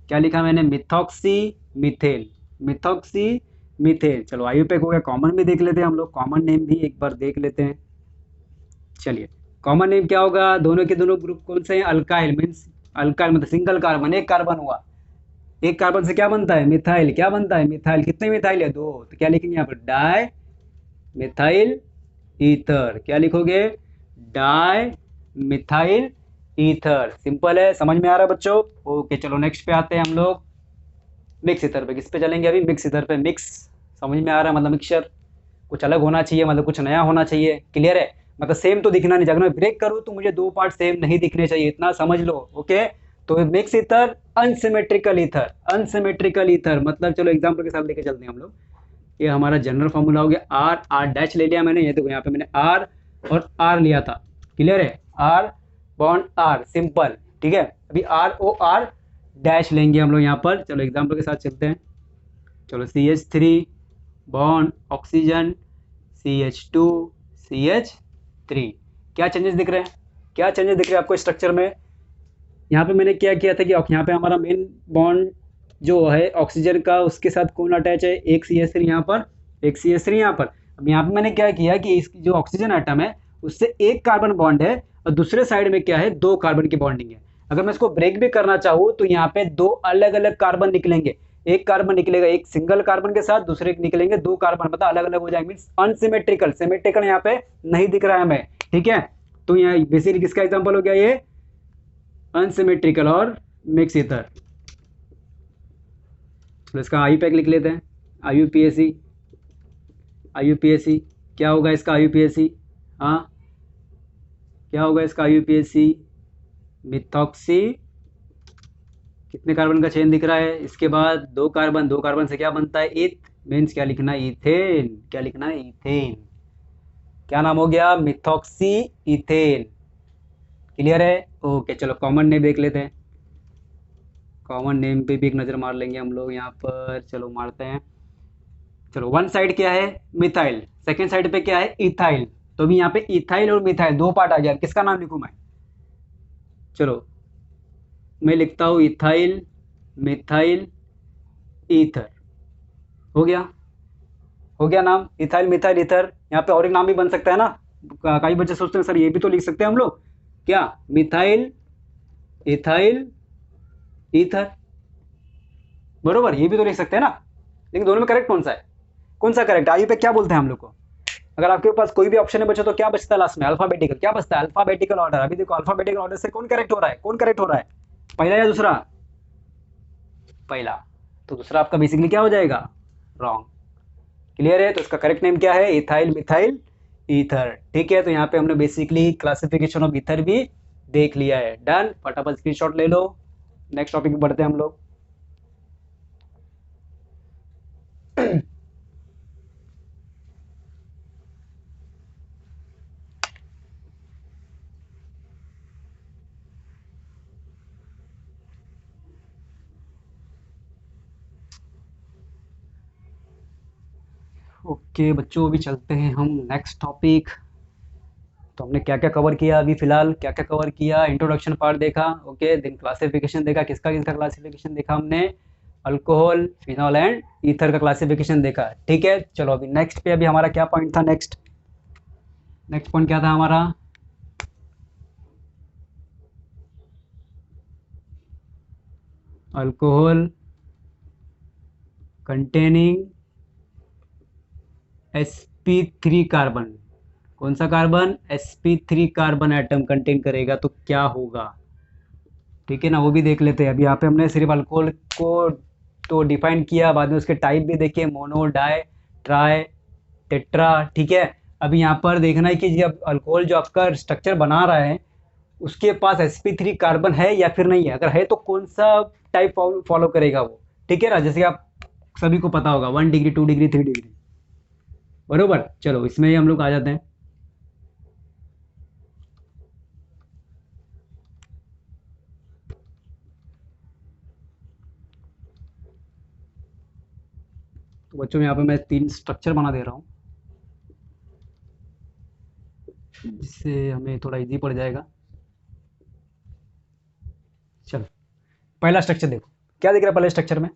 क्या लिखा मैंने? Methoxy methane. Methoxy methane. चलो आईयूपैक हो गया। कॉमन भी देख लेते हैं हम लोग, कॉमन नेम भी एक बार देख लेते हैं। चलिए, कॉमन नेम क्या होगा? दोनों के दोनों ग्रुप कौन से हैं? अल्काइल मीन्स अल्काइल मतलब सिंगल कार्बन, एक कार्बन हुआ। एक कार्बन से क्या बनता है? मिथाइल। क्या बनता है? मिथाइल। कितने मिथाइल है? दो। तो क्या लिखेंगे यहाँ पर? Di methyl ether. क्या लिखोगे? Di methyl ether. सिंपल है, समझ में आ रहा है बच्चों? ओके चलो नेक्स्ट पे आते हैं हम लोग, मिक्स ईथर पे। किस पे चलेंगे अभी? मिक्स ईथर पे। मिक्स समझ में आ रहा है, मतलब मिक्सचर कुछ अलग होना चाहिए, मतलब कुछ नया होना चाहिए। क्लियर है? मतलब सेम तो दिखना नहीं चाहिए। अगर मैं ब्रेक करूँ तो मुझे दो पार्ट सेम नहीं दिखने चाहिए, इतना समझ लो। ओके तो mix ether, unsymmetrical ether. Unsymmetrical ether मतलब, चलो एग्जांपल के साथ लेके चलते हैं हम लोग। ये हमारा जनरल फॉर्मूला हो गया, आर आर डैश ले लिया मैंने। ये देखो यहाँ पे मैंने आर और आर लिया था। क्लियर है? R bond R, simple. ठीक है, अभी आर ओ आर डैश लेंगे हम लोग यहाँ पर। चलो एग्जांपल के साथ चलते हैं। चलो CH3 bond oxygen, CH2 CH3। क्या चेंजेस दिख रहे हैं? क्या चेंजेस दिख रहे हैं आपको स्ट्रक्चर में? यहाँ पे मैंने क्या किया था कि यहाँ पे हमारा मेन बॉन्ड जो है ऑक्सीजन का, उसके साथ कौन अटैच है? एक CH3 यहाँ पर, एक CH3 यहाँ पर। अब यहाँ पे मैंने क्या किया कि इस जो ऑक्सीजन आइटम है उससे एक कार्बन बॉन्ड है और दूसरे साइड में क्या है? दो कार्बन की बॉन्डिंग है। अगर मैं इसको ब्रेक भी करना चाहूँ तो यहाँ पे दो अलग अलग कार्बन निकलेंगे। एक कार्बन निकलेगा एक सिंगल कार्बन के साथ, दूसरे निकलेंगे दो कार्बन, मतलब अलग अलग हो जाएंगे। Means unsymmetrical. सिमेट्रिकल यहाँ पे नहीं दिख रहा है हमें। ठीक है, तो यहाँ बेसिकली किसका एग्जाम्पल हो गया ये? अनसिमेट्रिकल और मिक्स ईथर। तो इसका IUPAC लिख लेते हैं। IUPAC, IUPAC क्या होगा इसका? IUPAC हाँ, क्या होगा इसका IUPAC? मिथॉक्सी, कितने कार्बन का चेन दिख रहा है? इसके बाद दो कार्बन, दो कार्बन से क्या बनता है? ईथ। मीन्स क्या लिखना है? इथेन। क्या लिखना है? इथेन। क्या नाम हो गया? Methoxy ethane. क्लियर है? ओके चलो कॉमन नेम देख लेते हैं। कॉमन नेम पे भी एक नज़र मार लेंगे हम लोग यहाँ पर। चलो मारते हैं। चलो वन साइड क्या है? मिथाइल, सेकेंड साइड पे क्या है? इथाइल। तो भी यहाँ पे इथाइल और मिथाइल दो पार्ट आ गया। किसका नाम लिखूं मैं? चलो मैं लिखता हूँ इथाइल मिथाइल ईथर। हो गया? हो गया नाम, इथाइल मिथाइल ईथर। यहाँ पे और एक नाम भी बन सकता है ना। कई बच्चे सोचते हैं सर ये भी तो लिख सकते हैं हम लोग क्या? मिथाइल इथाइल ईथर, बरोबर, ये भी तो लिख सकते हैं ना। लेकिन दोनों में करेक्ट कौन सा है? कौन सा करेक्ट? आयु पे क्या बोलते हैं हम लोग को? अगर आपके पास कोई भी ऑप्शन नहीं बचा तो क्या बचता है लास्ट में? अल्फाबेटिकल। क्या बचता है? Alphabetical order. अभी देखो अल्फाबेटिकल ऑर्डर से कौन करेक्ट हो रहा है? कौन करेक्ट हो रहा है? पहला या दूसरा? पहला। तो दूसरा आपका बेसिकली क्या हो जाएगा? रॉन्ग। क्लियर है? तो इसका करेक्ट नेम क्या है? Ethyl methyl ether. ठीक है, तो यहाँ पे हमने बेसिकली क्लासिफिकेशन ऑफ ईथर भी देख लिया है। डन, फटाफट स्क्रीनशॉट ले लो। नेक्स्ट टॉपिक पे बढ़ते हैं हम लोग। ओके बच्चों, अभी चलते हैं हम नेक्स्ट टॉपिक। तो हमने क्या क्या कवर किया अभी फिलहाल? क्या क्या कवर किया? इंट्रोडक्शन पार्ट देखा, ओके, देन क्लासिफिकेशन देखा। किसका किसका क्लासिफिकेशन देखा हमने? अल्कोहल, फिनॉल एंड ईथर का क्लासिफिकेशन देखा। ठीक है, चलो अभी नेक्स्ट पे, अभी हमारा क्या पॉइंट था? नेक्स्ट नेक्स्ट पॉइंट क्या था हमारा? Alcohol containing sp3 carbon. कौन सा carbon? sp3 carbon atom contain करेगा तो क्या होगा? ठीक है ना, वो भी देख लेते हैं। अभी यहाँ पे हमने सिर्फ अल्कोहल को तो डिफाइन किया, बाद में उसके टाइप भी देखे, मोनो, डाई, ट्राई, टेट्रा। ठीक है, अभी यहाँ पर देखना है कि जब अल्कोहल जो आपका स्ट्रक्चर बना रहा है उसके पास sp3 कार्बन है या फिर नहीं है। अगर है तो कौन सा टाइप फॉलो करेगा वो। ठीक है ना, जैसे कि आप सभी को पता होगा 1 डिग्री, 2 डिग्री, 3 डिग्री, बरोबर। चलो इसमें ही हम लोग आ जाते हैं। तो बच्चों यहाँ पे मैं 3 स्ट्रक्चर बना दे रहा हूँ जिससे हमें थोड़ा इजी पड़ जाएगा। चलो पहला स्ट्रक्चर देखो, क्या दिख रहा है पहले स्ट्रक्चर में?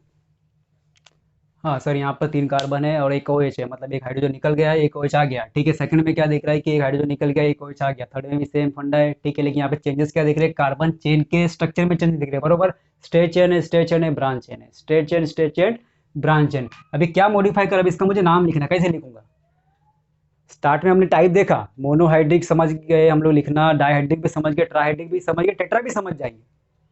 हाँ सर, यहाँ पर 3 कार्बन है और एक OH है, मतलब एक हाइड्रोजन निकल गया है, एक OH आ गया। ठीक है, सेकंड में क्या दिख रहा है कि एक हाइड्रोजन निकल गया, एक OH आ गया। थर्ड में भी सेम फंडा है। ठीक है, लेकिन यहाँ पे चेंजेस क्या दिख रहे हैं, कार्बन चेन के स्ट्रक्चर में चेंज दिख रहे हैं, बरोबर। स्ट्रेट चेन है, स्ट्रेट चेन है, ब्रांच चेन है, स्ट्रेट चेन, ब्रांच चेन। अभी क्या मॉडिफाई कर, अब इसका मुझे नाम लिखना, कैसे लिखूंगा। स्टार्ट में हमने टाइप देखा, मोनोहाइड्रिक समझ गए हम लोग लिखना, डाइहाइड्रिक भी समझ गए, ट्राइहाइड्रिक भी समझ गए, टेट्रा भी समझ जाएंगे।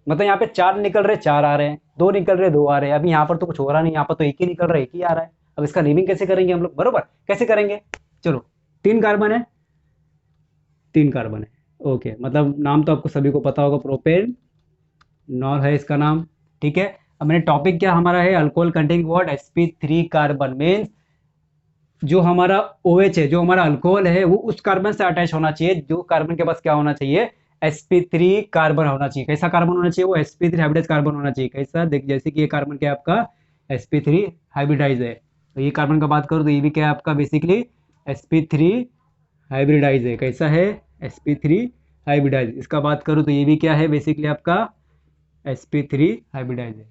मतलब यहाँ पे 4 निकल रहे, 4 आ रहे हैं, 2 निकल रहे, 2 आ रहे हैं। अभी यहाँ पर तो कुछ हो रहा नहीं, यहाँ पर तो एक ही निकल रहा है, एक ही आ रहा है। अब इसका नेमिंग कैसे करेंगे हम लोग, बरोबर, कैसे करेंगे। चलो, 3 कार्बन है, 3 कार्बन है, ओके। मतलब नाम तो आपको सभी को पता होगा, प्रोपेन नॉल है इसका नाम। ठीक है, अब मैंने टॉपिक क्या हमारा है, alcohol containing what, sp3 carbon means जो हमारा OH है, जो हमारा अल्कोहल है, वो उस कार्बन से अटैच होना चाहिए जो कार्बन के पास क्या होना चाहिए, sp3 कार्बन होना चाहिए। कैसा कार्बन होना चाहिए, वो sp3 हाइब्रिडाइज कार्बन होना चाहिए। कैसा, देख, जैसे कि ये कार्बन क्या है आपका, sp3 हाइब्रिडाइज है। तो ये कार्बन का बात करूँ तो ये भी क्या है आपका, बेसिकली sp3 हाइब्रिडाइज है। कैसा है, sp3 हाइब्रिडाइज। इसका बात करूँ तो ये भी क्या है, बेसिकली आपका sp3 हाइब्रिडाइज है।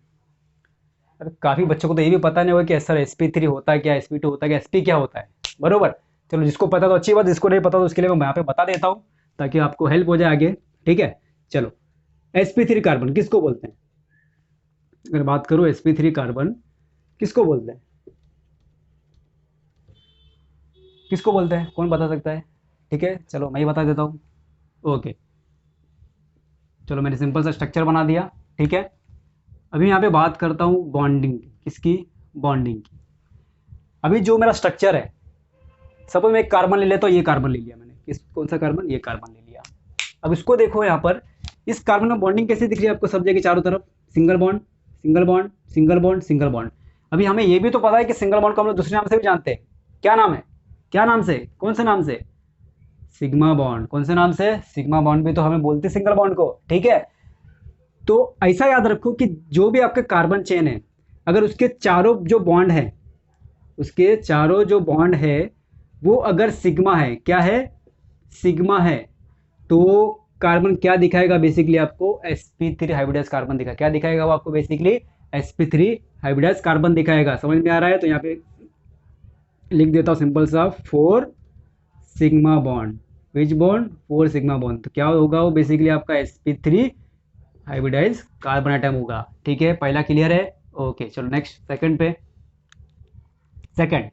अब काफी बच्चों को तो ये भी पता नहीं होगा कि सर sp3 होता है क्या, sp2 होता है क्या, sp क्या होता है, बरोबर। चलो, जिसको पता तो अच्छी बात, जिसको नहीं पता तो उसके लिए मैं यहाँ पे बता देता हूँ ताकि आपको हेल्प हो जाए आगे। ठीक है, चलो, sp3 कार्बन किसको बोलते हैं, अगर बात करूँ sp3 कार्बन किसको बोलते हैं, किसको बोलते हैं, कौन बता सकता है। ठीक है, चलो मैं ही बता देता हूँ। ओके, चलो मैंने सिंपल सा स्ट्रक्चर बना दिया। ठीक है, अभी यहाँ पे बात करता हूँ बॉन्डिंग, किसकी, बॉन्डिंग की। अभी जो मेरा स्ट्रक्चर है, सपोज मैं एक कार्बन ले लेता हूँ, ये कार्बन ले लिया मैंने, किस, कौन सा कार्बन, ये कार्बन ले लिया। अब इसको देखो यहाँ पर, इस कार्बन में बॉन्डिंग कैसे दिख रही है आपको सब जगह चारों तरफ, single bond, single bond, single bond, single bond. अभी हमें ये भी तो पता है कि सिंगल बॉन्ड को हम लोग दूसरे नाम से भी जानते हैं। क्या नाम है, क्या नाम से, कौन से नाम से, सिग्मा बॉन्ड। कौन से नाम से, सिग्मा बॉन्ड भी तो हमें बोलते हैं सिंगल बॉन्ड को। ठीक है, तो ऐसा याद रखो कि जो भी आपका कार्बन चेन है, अगर उसके चारों जो बॉन्ड है, उसके चारों जो बॉन्ड है, वो अगर सिग्मा है, क्या है, सिग्मा है, तो कार्बन क्या दिखाएगा, बेसिकली आपको sp3 हाइब्रिडाइज कार्बन दिखा, क्या दिखाएगा वो आपको, बेसिकली sp3 हाइब्रिडाइज कार्बन दिखाएगा। समझ में आ रहा है, तो यहाँ पे लिख देता हूँ सिंपल सा, 4 सिग्मा बॉन्ड, विच बॉन्ड, 4 सिग्मा बॉन्ड। तो क्या होगा वो, बेसिकली आपका sp3 हाइब्रिडाइज कार्बन एटम होगा। ठीक है, पहला क्लियर है, ओके। चलो नेक्स्ट, सेकंड पे, सेकंड,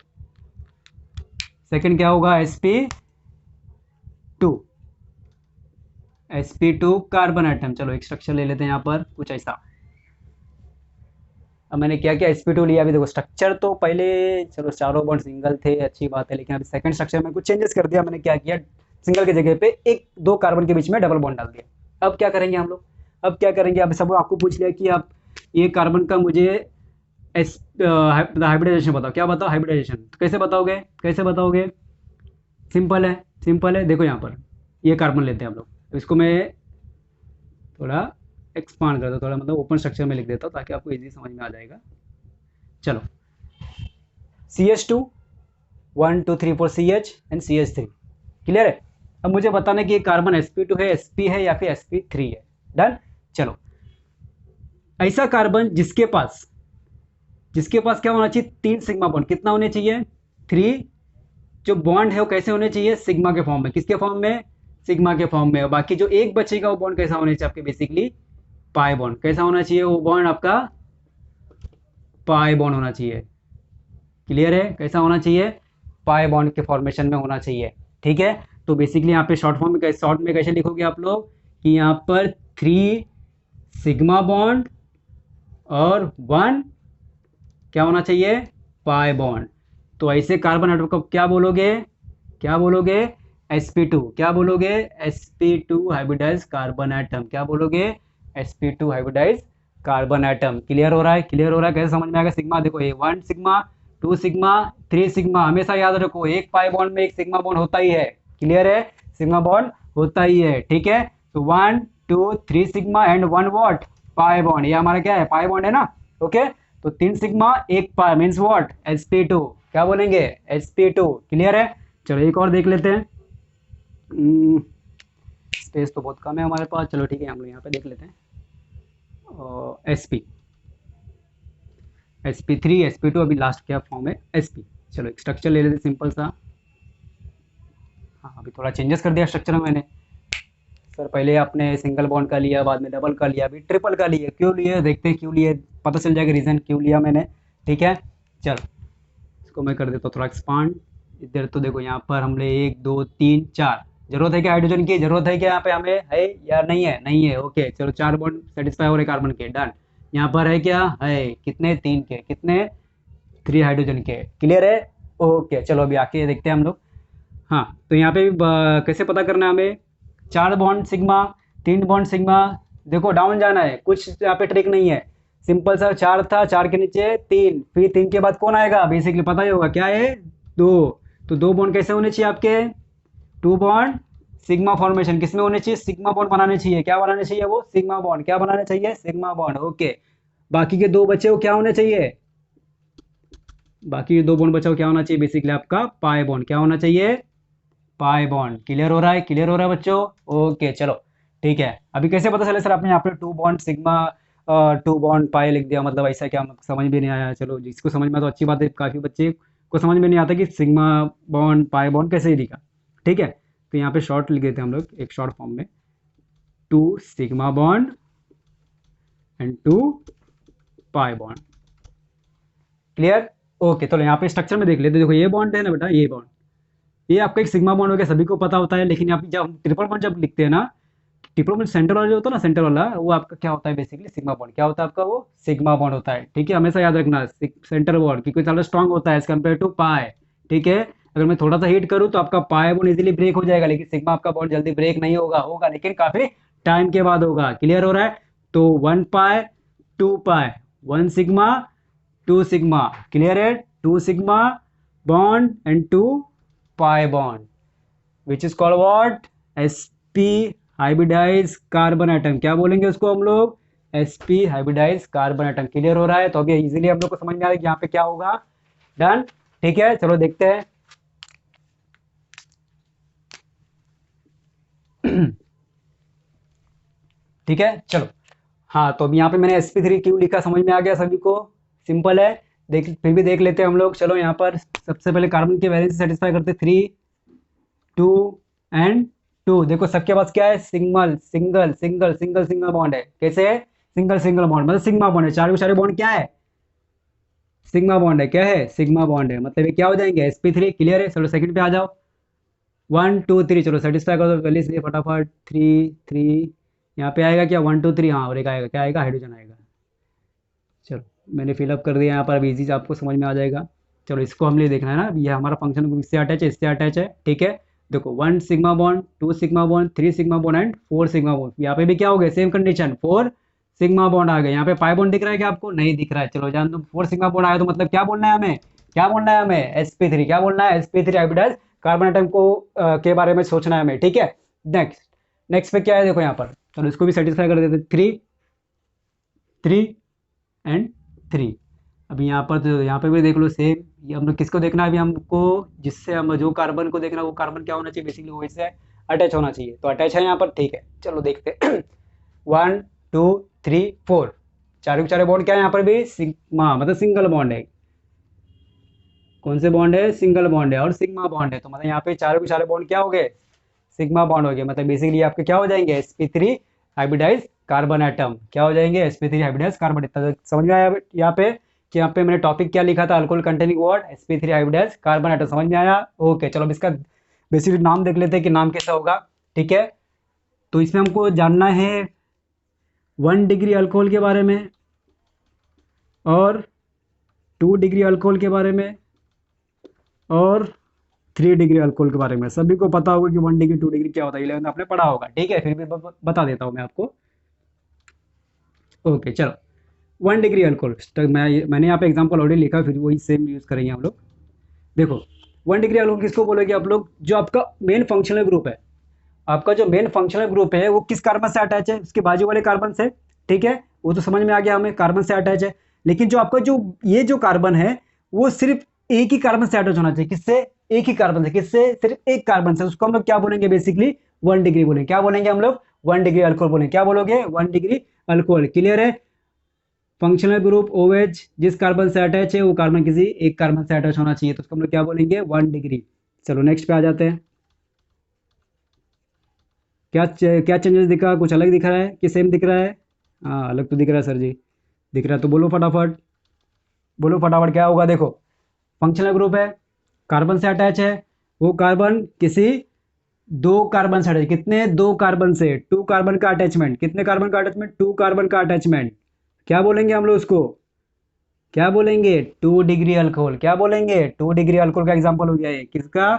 सेकंड क्या होगा, sp2, sp2 कार्बन एटम। चलो एक स्ट्रक्चर ले लेते हैं यहाँ पर कुछ ऐसा। अब मैंने क्या किया, sp2 लिया। अभी देखो स्ट्रक्चर तो पहले, चलो चारों बॉन्ड सिंगल थे, अच्छी बात है, लेकिन अभी सेकंड स्ट्रक्चर में कुछ चेंजेस कर दिया मैंने। क्या किया, सिंगल की जगह पे एक, 2 कार्बन के बीच में डबल बॉन्ड डाल दिया। अब क्या करेंगे हम लोग, अब क्या करेंगे, अब सब आपको पूछ लिया कि आप ये कार्बन का मुझे हाइब्रिडाइजेशन बताओ, क्या बताओ, हाइब्रिडाइजेशन। तो कैसे बताओगे, कैसे बताओगे, सिंपल है, सिंपल है। देखो यहाँ पर ये कार्बन लेते हैं हम लोग, तो इसको मैं थोड़ा एक्सपांड करता हूँ, थोड़ा मतलब ओपन स्ट्रक्चर में लिख देता हूँ ताकि आपको इजी समझ में आ जाएगा। चलो, CH2, 1 2 3 4 CH and CH3, clear है। अब मुझे बताना कि ये कार्बन sp2 है, sp है या फिर sp3 है। डन। चलो, ऐसा कार्बन जिसके पास क्या होना चाहिए, 3 सिग्मा बॉन्ड, कितना होने चाहिए, 3। जो बॉन्ड है वो कैसे होने चाहिए, सिग्मा के फॉर्म में, किसके फॉर्म में, सिग्मा के फॉर्म में। और बाकी जो एक बचेगा वो बॉन्ड कैसा होना चाहिए आपके, बेसिकली पाई बॉन्ड। कैसा होना चाहिए वो बॉन्ड आपका, पाई बॉन्ड होना चाहिए। क्लियर है, कैसा होना चाहिए, पाई बॉन्ड के फॉर्मेशन में होना चाहिए। ठीक है, तो बेसिकली यहाँ पे शॉर्ट फॉर्म में, शॉर्ट में कैसे लिखोगे आप लोग कि यहाँ पर 3 सिग्मा बॉन्ड और 1 क्या होना चाहिए, पाई बॉन्ड। तो ऐसे कार्बन एटम को क्या बोलोगे, क्या बोलोगे, sp2, क्या बोलोगे, sp2 हाइब्रिडाइज कार्बन एटम। क्या बोलोगे, sp2 hybridise carbon atom. Clear हो रहा है, क्लियर हो रहा है, कैसे समझ में आएगा। सिग्मा देखो, ये 1 सिग्मा, 2 सिग्मा, 3 सिग्मा, हमेशा याद रखो एक पाई बॉन्ड में एक सिग्मा बॉन्ड होता ही है। क्लियर है, सिग्मा बॉन्ड होता ही है। ठीक है, तो 1 2 3 sigma and 1 what, pi bond. ये हमारा क्या है, पाई बॉन्ड है ना। ओके, तो 3 sigma 1 pi means what, sp2। क्या बोलेंगे, sp2। क्लियर है, चलो एक और देख लेते हैं। स्पेस तो बहुत कम है हमारे पास, चलो ठीक है हम लोग यहाँ पे देख लेते हैं। sp, sp3 sp2, अभी लास्ट क्या फॉर्म है sp। चलो एक स्ट्रक्चर ले लेते सिंपल सा। हाँ अभी थोड़ा चेंजेस कर दिया स्ट्रक्चर में मैंने। सर पहले आपने सिंगल बॉन्ड का लिया, बाद में डबल का लिया, अभी ट्रिपल का लिया। क्यों लिए देखते हैं, क्यों लिए पता चल जाएगा रीज़न क्यों लिया मैंने। ठीक है चलो इसको मैं कर देता हूँ थोड़ा एक्सपांड। इधर तो देखो यहाँ पर हमने 1 2 3 4 जरूरत है क्या हाइड्रोजन की, जरूरत है क्या यहाँ पे हमें, है या नहीं है, नहीं है। ओके चलो 4 बॉन्ड सेटिस्फाई हो रहे कार्बन के, डन। यहाँ पर है क्या, है कितने, 3 के, कितने 3 हाइड्रोजन के, क्लियर है। ओके चलो अभी आके देखते हैं हम लोग। हाँ तो यहाँ पे भी कैसे पता करना है हमें, 4 बॉन्ड सिग्मा, 3 बॉन्ड सिग्मा। देखो डाउन जाना है, कुछ यहाँ पे ट्रिक नहीं है, सिंपल सा 4 था, 4 के नीचे 3, फिर 3 के बाद कौन आएगा, बेसिकली पता ही होगा क्या है, 2। तो 2 बॉन्ड कैसे होने चाहिए आपके, 2 बॉन्ड सिग्मा फॉर्मेशन किसमें होने चाहिए, सिग्मा बॉन्ड बनाने चाहिए। क्या बनाने चाहिए वो, सिग्मा बॉन्ड। क्या बनाने चाहिए, सिग्मा बॉन्ड। ओके बाकी के 2 बचे वो क्या होने चाहिए, बाकी के 2 बॉन्ड बचा वो क्या होना चाहिए, बेसिकली आपका पाई बॉन्ड। क्या होना चाहिए, पाई बॉन्ड। क्लियर हो रहा है, क्लियर हो रहा है बच्चों। ओके चलो ठीक है। अभी कैसे पता चले सर आपने यहाँ पे 2 बॉन्ड सिग्मा 2 बॉन्ड पाई लिख दिया, मतलब ऐसा क्या, समझ भी नहीं आया। चलो जिसको समझ में आया तो अच्छी बात है, काफ़ी बच्चे को समझ में नहीं आता कि सिग्मा बॉन्ड पाई बॉन्ड कैसे ही लिखा। ठीक है तो यहाँ पे शॉर्ट लिख देते हैं हम लोग एक शॉर्ट फॉर्म में, 2 sigma bond and 2 pi bond. Clear. Okay चलो यहाँ पे स्ट्रक्चर में देख लेते हैं। देखो ये बॉन्ड है ना बेटा, ये बॉन्ड, ये आपका एक सिग्मा बॉन्ड हो गया, सभी को पता होता है। लेकिन यहाँ पे जब हम ट्रिपल बॉन्ड जब लिखते हैं ना, ट्रिपल बॉन्ड सेंटर वाला जो होता है ना, सेंटर वाला वो आपका क्या होता है, बेसिकली सिग्मा बॉन्ड। क्या होता है आपका, वो सिग्मा बॉन्ड होता है। ठीक है हमेशा याद रखना सेंटर बॉन्ड क्योंकि ज़्यादा स्ट्रॉन्ग होता है एज कम्पेयर टू पाई। ठीक है अगर मैं थोड़ा सा हीट करूँ तो आपका पाई बॉन्ड इजीली ब्रेक हो जाएगा, लेकिन सिग्मा आपका बॉन्ड जल्दी ब्रेक नहीं होगा, होगा लेकिन काफी टाइम के बाद होगा। क्लियर हो रहा है। तो 1 pi 2 pi, 1 sigma 2 sigma, clear है। 2 sigma bond and 2 pi bond which is called what, sp hybridize carbon atom. क्या बोलेंगे उसको हम लोग, sp hybridize carbon atom. Clear हो रहा है। तो अभी इजीली हम लोग को समझ में आ रहा है कि यहाँ पे क्या होगा, डन। ठीक है चलो देखते हैं। ठीक है चलो। हाँ तो अभी यहाँ पे मैंने sp3 क्यों लिखा, समझ में आ गया सभी को, सिंपल है। देख फिर भी देख लेते हैं हम लोग। चलो यहाँ पर सबसे पहले कार्बन के वैलेंसी सेटिस्फाई करते 3 2 एंड 2। देखो सबके पास क्या है, single single single single single bond है। कैसे है, सिंगल सिंगल बॉन्ड मतलब सिग्मा बॉन्ड है। चारों के चारों बॉन्ड क्या है, सिग्मा बॉन्ड है। क्या है, सिग्मा बॉन्ड है। मतलब ये क्या हो जाएंगे, sp3। क्लियर है। चलो सेकंड पे आ जाओ, 1 2 3। चलो सेटिस्फाई कर दो पहले से फटाफट, 3 3 यहाँ पे आएगा क्या, 1 2 3। हाँ और एक आएगा, क्या आएगा, हाइड्रोजन आएगा। चलो मैंने फिलअप कर दिया यहाँ पर, अब इजी से आपको समझ में आ जाएगा। चलो इसको हम लिए देखना है ना, ये हमारा फंक्शन ग्रुप इससे अटैच है, इससे अटैच है। ठीक है देखो 1 sigma bond 2 sigma bond 3 sigma bond and 4 sigma bond. यहाँ पे भी क्या हो गया, सेम कंडीशन, 4 सिग्मा बॉन्ड आ गए। यहाँ पे पाई बॉन्ड दिख रहा है क्या आपको, नहीं दिख रहा है। चलो जान दो 4 सिग्मा बॉन्ड आया तो मतलब क्या बोलना है हमें, क्या बोलना है हमें, sp3। क्या बोलना है, sp3 हाइब्रिडाइज कार्बन एटम को के बारे में सोचना है हमें। ठीक है नेक्स्ट, नेक्स्ट पे क्या है देखो यहाँ पर। चलो इसको भी सेटिस्फाई कर देते, 3 3 एंड 3। अभी यहाँ पर तो यहाँ पे भी देख लो सेम। ये हम लोग किसको देखना है अभी हमको, जिससे हम जो कार्बन को देखना है वो कार्बन क्या होना चाहिए, बेसिकली वो इससे अटैच होना चाहिए। तो अटैच है यहाँ पर। ठीक है चलो देखते हैं 1 2 3 4, चारों के चारों बॉन्ड क्या है यहाँ पर भी, सिग्मा मतलब सिंगल बॉन्ड है। कौन से बॉन्ड है, सिंगल बॉन्ड है और सिग्मा बॉन्ड है। तो मतलब यहाँ पे चारों के चारों बॉन्ड क्या हो गए, सिग्मा बॉन्ड हो गए। मतलब बेसिकली आपके क्या हो जाएंगे, sp3 हाइब्रिडाइज कार्बन एटम। क्या हो जाएंगे, sp3 हाइब्रिडाइज कार्बन एटम। समझ में आया यहाँ पे कि यहाँ पे मैंने टॉपिक क्या लिखा था, alcohol containing what, sp3 hybridize carbon atom. समझ में आया। ओके चलो अब इसका बेसिकली नाम देख लेते हैं कि नाम कैसा होगा। ठीक है तो इसमें हमको जानना है 1 डिग्री अल्कोहल के बारे में और 2 डिग्री अल्कोहल के बारे में और 3 डिग्री अल्कोहल के बारे में। सभी को पता होगा कि 1 डिग्री 2 डिग्री क्या होता है, 11 आपने पढ़ा होगा। ठीक है फिर भी बता देता हूँ मैं आपको। ओके चलो 1 डिग्री अल्कोहल, तो मैंने यहाँ पे एग्जांपल ऑलरेडी लिखा, फिर वही सेम यूज़ करेंगे हम लोग। देखो 1 डिग्री अल्कोहल किसको बोलोगे आप लोग, जो आपका मेन फंक्शनल ग्रुप है, आपका जो मेन फंक्शनल ग्रुप है वो किस कार्बन से अटैच है, उसके बाजू वाले कार्बन से। ठीक है वो तो समझ में आ गया हमें, कार्बन से अटैच है। लेकिन जो आपका जो ये जो कार्बन है वो सिर्फ एक ही कार्बन से अटैच होना चाहिए। किससे, एक ही कार्बन से। किससे, सिर्फ एक कार्बन से। उसको हम लोग क्या बोलेंगे, बेसिकली 1 डिग्री बोलेंगे। क्या बोलेंगे हम लोग, 1 डिग्री अल्कोहल बोलेंगे। क्या बोलोगे, 1 डिग्री अल्कोहल। क्लियर है। फंक्शनल ग्रुप OH जिस कार्बन से अटैच है वो कार्बन किसी एक कार्बन से अटैच होना चाहिए, तो उसको हम लोग क्या बोलेंगे, 1 डिग्री। चलो नेक्स्ट पे आ जाते हैं। क्या चेंजेस दिखा, कुछ अलग दिख रहा है कि सेम दिख रहा है? हाँ अलग तो दिख रहा है सर जी, दिख रहा है तो बोलो फटाफट, बोलो फटाफट क्या होगा। देखो फंक्शनल ग्रुप है, कार्बन से अटैच है, वो कार्बन किसी दो कार्बन से अटैच, कितने, दो कार्बन से, टू कार्बन का अटैचमेंट, कितने कार्बन का अटैचमेंट, टू कार्बन का अटैचमेंट। क्या बोलेंगे हम लोग उसको, क्या बोलेंगे, 2 डिग्री अल्कोहल। क्या बोलेंगे, 2 डिग्री अल्कोहल का एग्जाम्पल हो गया ये, किसका,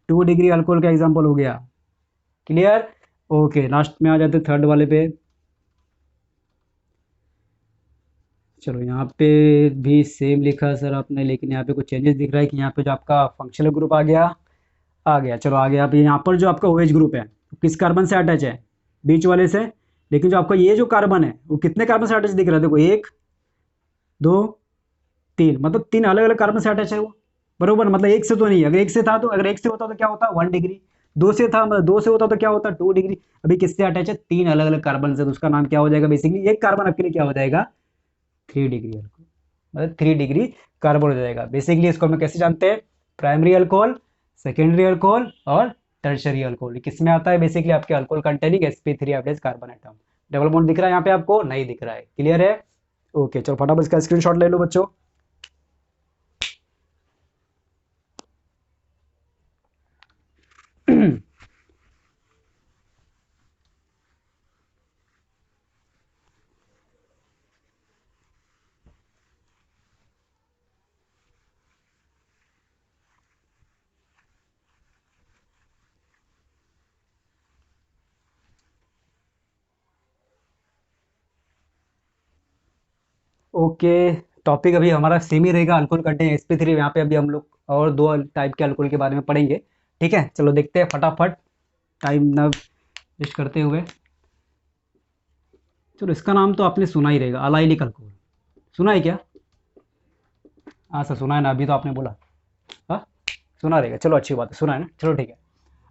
2 डिग्री अल्कोहल का एग्जाम्पल हो गया। क्लियर, ओके लास्ट में आ जाते थर्ड वाले पे। चलो यहाँ पे भी सेम लिखा है सर आपने, लेकिन यहाँ पे कुछ चेंजेस दिख रहा है कि यहाँ पे जो आपका फंक्शनल ग्रुप आ गया, आ गया, चलो आ गया। अभी यहाँ पर जो आपका OH ग्रुप है किस कार्बन से अटैच है, बीच वाले से। लेकिन जो आपका ये जो कार्बन है वो कितने कार्बन से अटैच दिख रहा है, देखो 1 2 3, मतलब 3 अलग अलग कार्बन से अटैच है वो, बरोबर। मतलब एक से तो नहीं, अगर एक से था तो, अगर एक से होता तो क्या होता, 1 डिग्री। दो से था, मतलब दो से होता तो क्या होता, 2 डिग्री। अभी किससे अटैच है, 3 अलग अलग कार्बन से, तो उसका नाम क्या हो जाएगा, बेसिकली एक कार्बन आपके लिए क्या हो जाएगा, 3 डिग्री अल्कोहल, मतलब 3 डिग्री कार्बन हो जाएगा। बेसिकली इसको हम कैसे जानते हैं, प्राइमरी अल्कोहल, सेकेंडरी अल्कोहल और टर्शरी अल्कोहल, किस में आता है, बेसिकली आपके alcohol containing sp3 average carbon atom. Double bond दिख रहा है यहाँ पे आपको, नहीं दिख रहा है, क्लियर है। ओके चलो फटाफट इसका स्क्रीनशॉट ले लो बच्चों। ओके, टॉपिक अभी हमारा सेम ही रहेगा, अल्कोहल कंटेन sp3। यहाँ पे अभी हम लोग और दो टाइप के अल्कोहल के बारे में पढ़ेंगे, ठीक है। चलो देखते हैं फटाफट, टाइम ना वेस्ट करते हुए। चलो इसका नाम तो आपने सुना ही रहेगा, अलाइलिक अल्कोहल, सुना है क्या? हाँ सर सुना है ना, अभी तो आपने बोला। हाँ सुना रहेगा, चलो अच्छी बात है, सुना है ना, चलो ठीक है।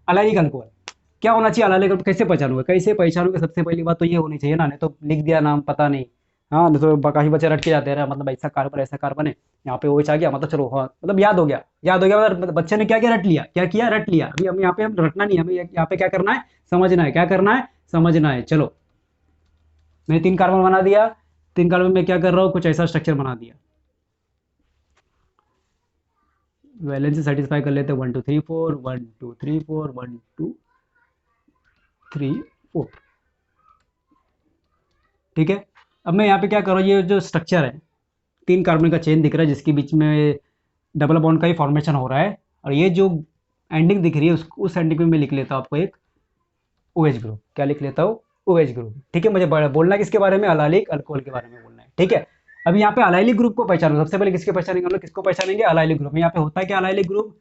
अलाइलिक अल्कोहल क्या होना चाहिए, अलाइलिक अल्कोहल कैसे पहचानूंगा, कैसे पहचानूंगा, सबसे पहली बात तो ये होनी चाहिए ना, नहीं तो लिख दिया नाम पता नहीं। हाँ नहीं तो काफी बच्चे रट के जाते हैं, मतलब ऐसा कार्बन है, यहाँ पे OH आ गया, मतलब चलो हाँ, मतलब याद हो गया, याद हो गया, मतलब बच्चे ने क्या क्या रट लिया, क्या किया, रट लिया। अभी हम यहाँ पे, हम रटना नहीं, हमें यहाँ पे क्या करना है, समझना है, क्या करना है, समझना है। चलो मैंने 3 कार्बन बना दिया, 3 कार्बन में क्या कर रहा हूँ, कुछ ऐसा स्ट्रक्चर बना दिया। वैलेंस से सेटिस्फाई कर लेते हैं, 1 2 3 4, 1 2 3 4, 1 2 3 4, ठीक है। अब मैं यहाँ पे क्या कर रहा हूँ, ये जो स्ट्रक्चर है, 3 कार्बन का चेन दिख रहा है जिसके बीच में डबल बॉन्ड का ही फॉर्मेशन हो रहा है, और ये जो एंडिंग दिख रही है उस एंडिंग में मैं लिख लेता हूँ आपको एक OH ग्रुप। क्या लिख लेता हूँ, OH ग्रुप, ठीक है। मुझे बोलना है किसके बारे में, अलाइलिक अल्कोहल के बारे में बोलना है, ठीक है। अभी यहाँ पे अलाइलिक ग्रुप को पहचानो, सबसे पहले किसके पहचानेंगे हम लोग, किसको पहचानेंगे, अलाइलिक ग्रुप में। यहाँ पे होता है क्या, अलाइलिक ग्रुप,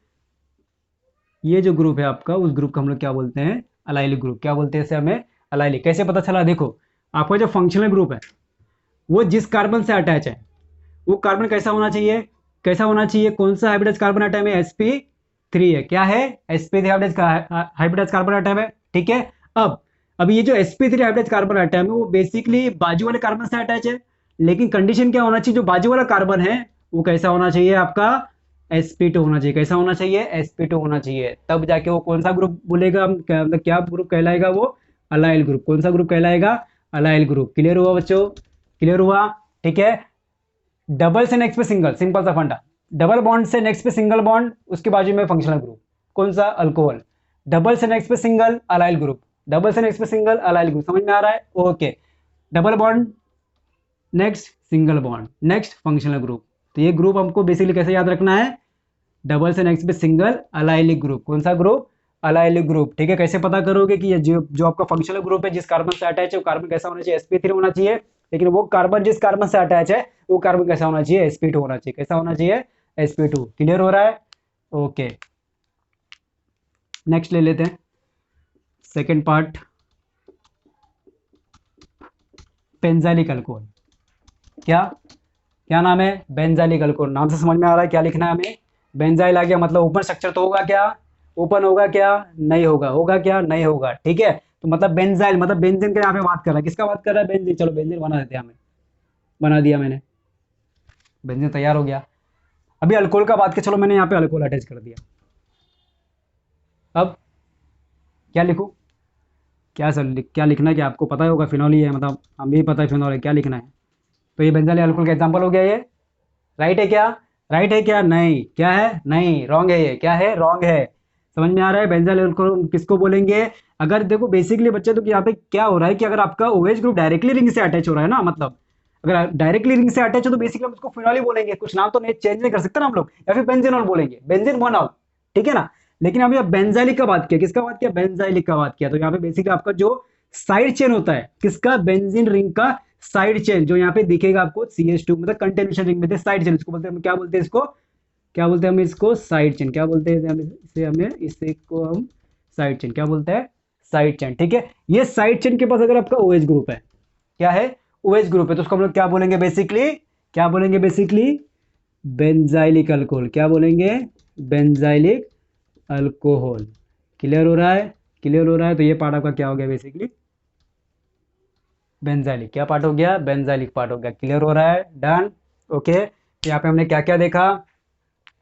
ये जो ग्रुप है आपका, उस ग्रुप को हम लोग क्या बोलते हैं, अलाइलिक ग्रुप। क्या बोलते हैं इसे हमें, अलाइलिक। कैसे पता चला, देखो आपका जो फंक्शनल ग्रुप है वो जिस कार्बन से अटैच है वो कार्बन कैसा होना चाहिए, कैसा होना चाहिए, कौन सा हाइब्रिडाइज कार्बन एटम है, sp3 है, क्या है, sp3 हाइब्रिडाइज कार्बन एटम है, ठीक है। अब ये जो sp3 हाइब्रिडाइज कार्बन एटम है वो बेसिकली बाजू वाले कार्बन से अटैच है, लेकिन कंडीशन क्या होना चाहिए, जो बाजू वाला कार्बन है वो कैसा होना चाहिए आपका, sp2 होना चाहिए। कैसा होना चाहिए, sp2 होना चाहिए, तब जाके वो कौन सा ग्रुप बोलेगा, हम क्या मतलब क्या ग्रुप कहलाएगा वो, अलाइल ग्रुप। कौन सा ग्रुप कहलाएगा, अलाइल ग्रुप। क्लियर हुआ बच्चों, क्लियर हुआ, ठीक है। डबल से नेक्स्ट पे सिंगल, सिंपल सा फंडा, डबल बॉन्ड से नेक्स्ट पे सिंगल बॉन्ड, उसके बाजू में फंक्शनल ग्रुप, कौन सा, अल्कोहल। डबल से नेक्स्ट पे सिंगल, अलाइल ग्रुप, डबल से नेक्स्ट पे सिंगल, अलाइल ग्रुप, समझ में आ रहा है, okay. Double bond next single bond next functional group, तो ये ग्रुप हमको बेसिकली कैसे याद रखना है, डबल से नेक्स्ट पे सिंगल, अलाइलिक ग्रुप, कौन सा ग्रुप, अलाइलिक ग्रुप, ठीक है। कैसे पता करोगे कि ये जो आपका फंक्शनल ग्रुप है जिस कार्बन से अटैच है वो कार्बन कैसा होना चाहिए, sp3 होना चाहिए, लेकिन वो कार्बन जिस कार्बन से अटैच है वो कार्बन कैसा होना चाहिए, sp2 होना चाहिए। कैसा होना चाहिए, sp2। क्लियर हो रहा है, ओके। नेक्स्ट ले लेते हैं सेकेंड पार्ट, बेंजाइलिक अल्कोहल। क्या क्या नाम है, बेंजाइलिक अल्कोहल। नाम से समझ में आ रहा है क्या लिखना है हमें, बेंजाइल आ गया, मतलब ओपन स्ट्रक्चर तो होगा क्या, ओपन होगा क्या, नहीं होगा, होगा क्या, नहीं होगा, ठीक है। तो मतलब बेंजाइल, मतलब बेंजीन का यहाँ पे बात कर रहा है, किसका बात कर रहा है, बेंजीन। चलो बेंजीन बना देते हैं हमें, बना दिया मैंने, बेंजीन तैयार हो गया। अभी अल्कोहल का बात के चलो, मैंने यहाँ पे अल्कोहल अटैच कर दिया। अब क्या लिखूँ, क्या सर क्या लिखना है, क्या आपको पता ही होगा, फिनॉल ही है, मतलब हमें भी पता है फिनॉल है, क्या लिखना है। तो ये बेंजाइल अल्कोहल का एग्जाम्पल हो गया ये, राइट है क्या, राइट है क्या, नहीं, क्या है, नहीं, रॉन्ग है, ये क्या है, रॉन्ग है। समझ में आ रहा है, बेंजाइल अल्कोहल किसको बोलेंगे। अगर देखो बेसिकली बच्चे, तो यहाँ पे क्या हो रहा है कि अगर आपका OH ग्रुप डायरेक्टली रिंग से अटैच हो रहा है ना, मतलब अगर डायरेक्टली रिंग से अटैच हो तो बेसिकली हम उसको फिनॉल ही बोलेंगे, कुछ नाम तो नहीं चेंज नहीं कर सकते ना हम लोग, या फिर बेंजीनॉल बोलेंगे, बेंजीन मोनॉल, ठीक है ना। लेकिन हम यहाँ बेंजाइलिक का बात किया, किसका बात किया, बेंजाइलिक का बात किया। तो यहाँ पे बेसिकली आपका जो साइड चेन होता है किसका, बेंजीन रिंग का साइड चेन, जो यहाँ पे दिखेगा आपको CH2, मतलब कंटिन्यूएशन रिंग में साइड चेन, इसको बोलते हैं, क्या बोलते हैं इसको, क्या बोलते हैं हम इसको, साइड चेन, क्या बोलते हैं इसे, हमें इसे को हम साइड चेन क्या बोलते हैं, साइड चेन, ठीक है। ये साइड चेन के पास अगर आपका OH ग्रुप है, क्या है, OH ग्रुप है, तो उसको हम लोग क्या बोलेंगे बेसिकली, क्या बोलेंगे बेसिकली, बेंजाइलिक अल्कोहल, क्या बोलेंगे, बेंजाइलिक अल्कोहल। क्लियर हो रहा है, क्लियर हो रहा है। तो ये पार्ट आपका क्या हो गया बेसिकली, बेंजाइलिक, क्या पार्ट हो गया, बेंजाइलिक पार्ट हो गया। क्लियर हो रहा है, डन, ओके। यहाँ पे हमने क्या क्या देखा,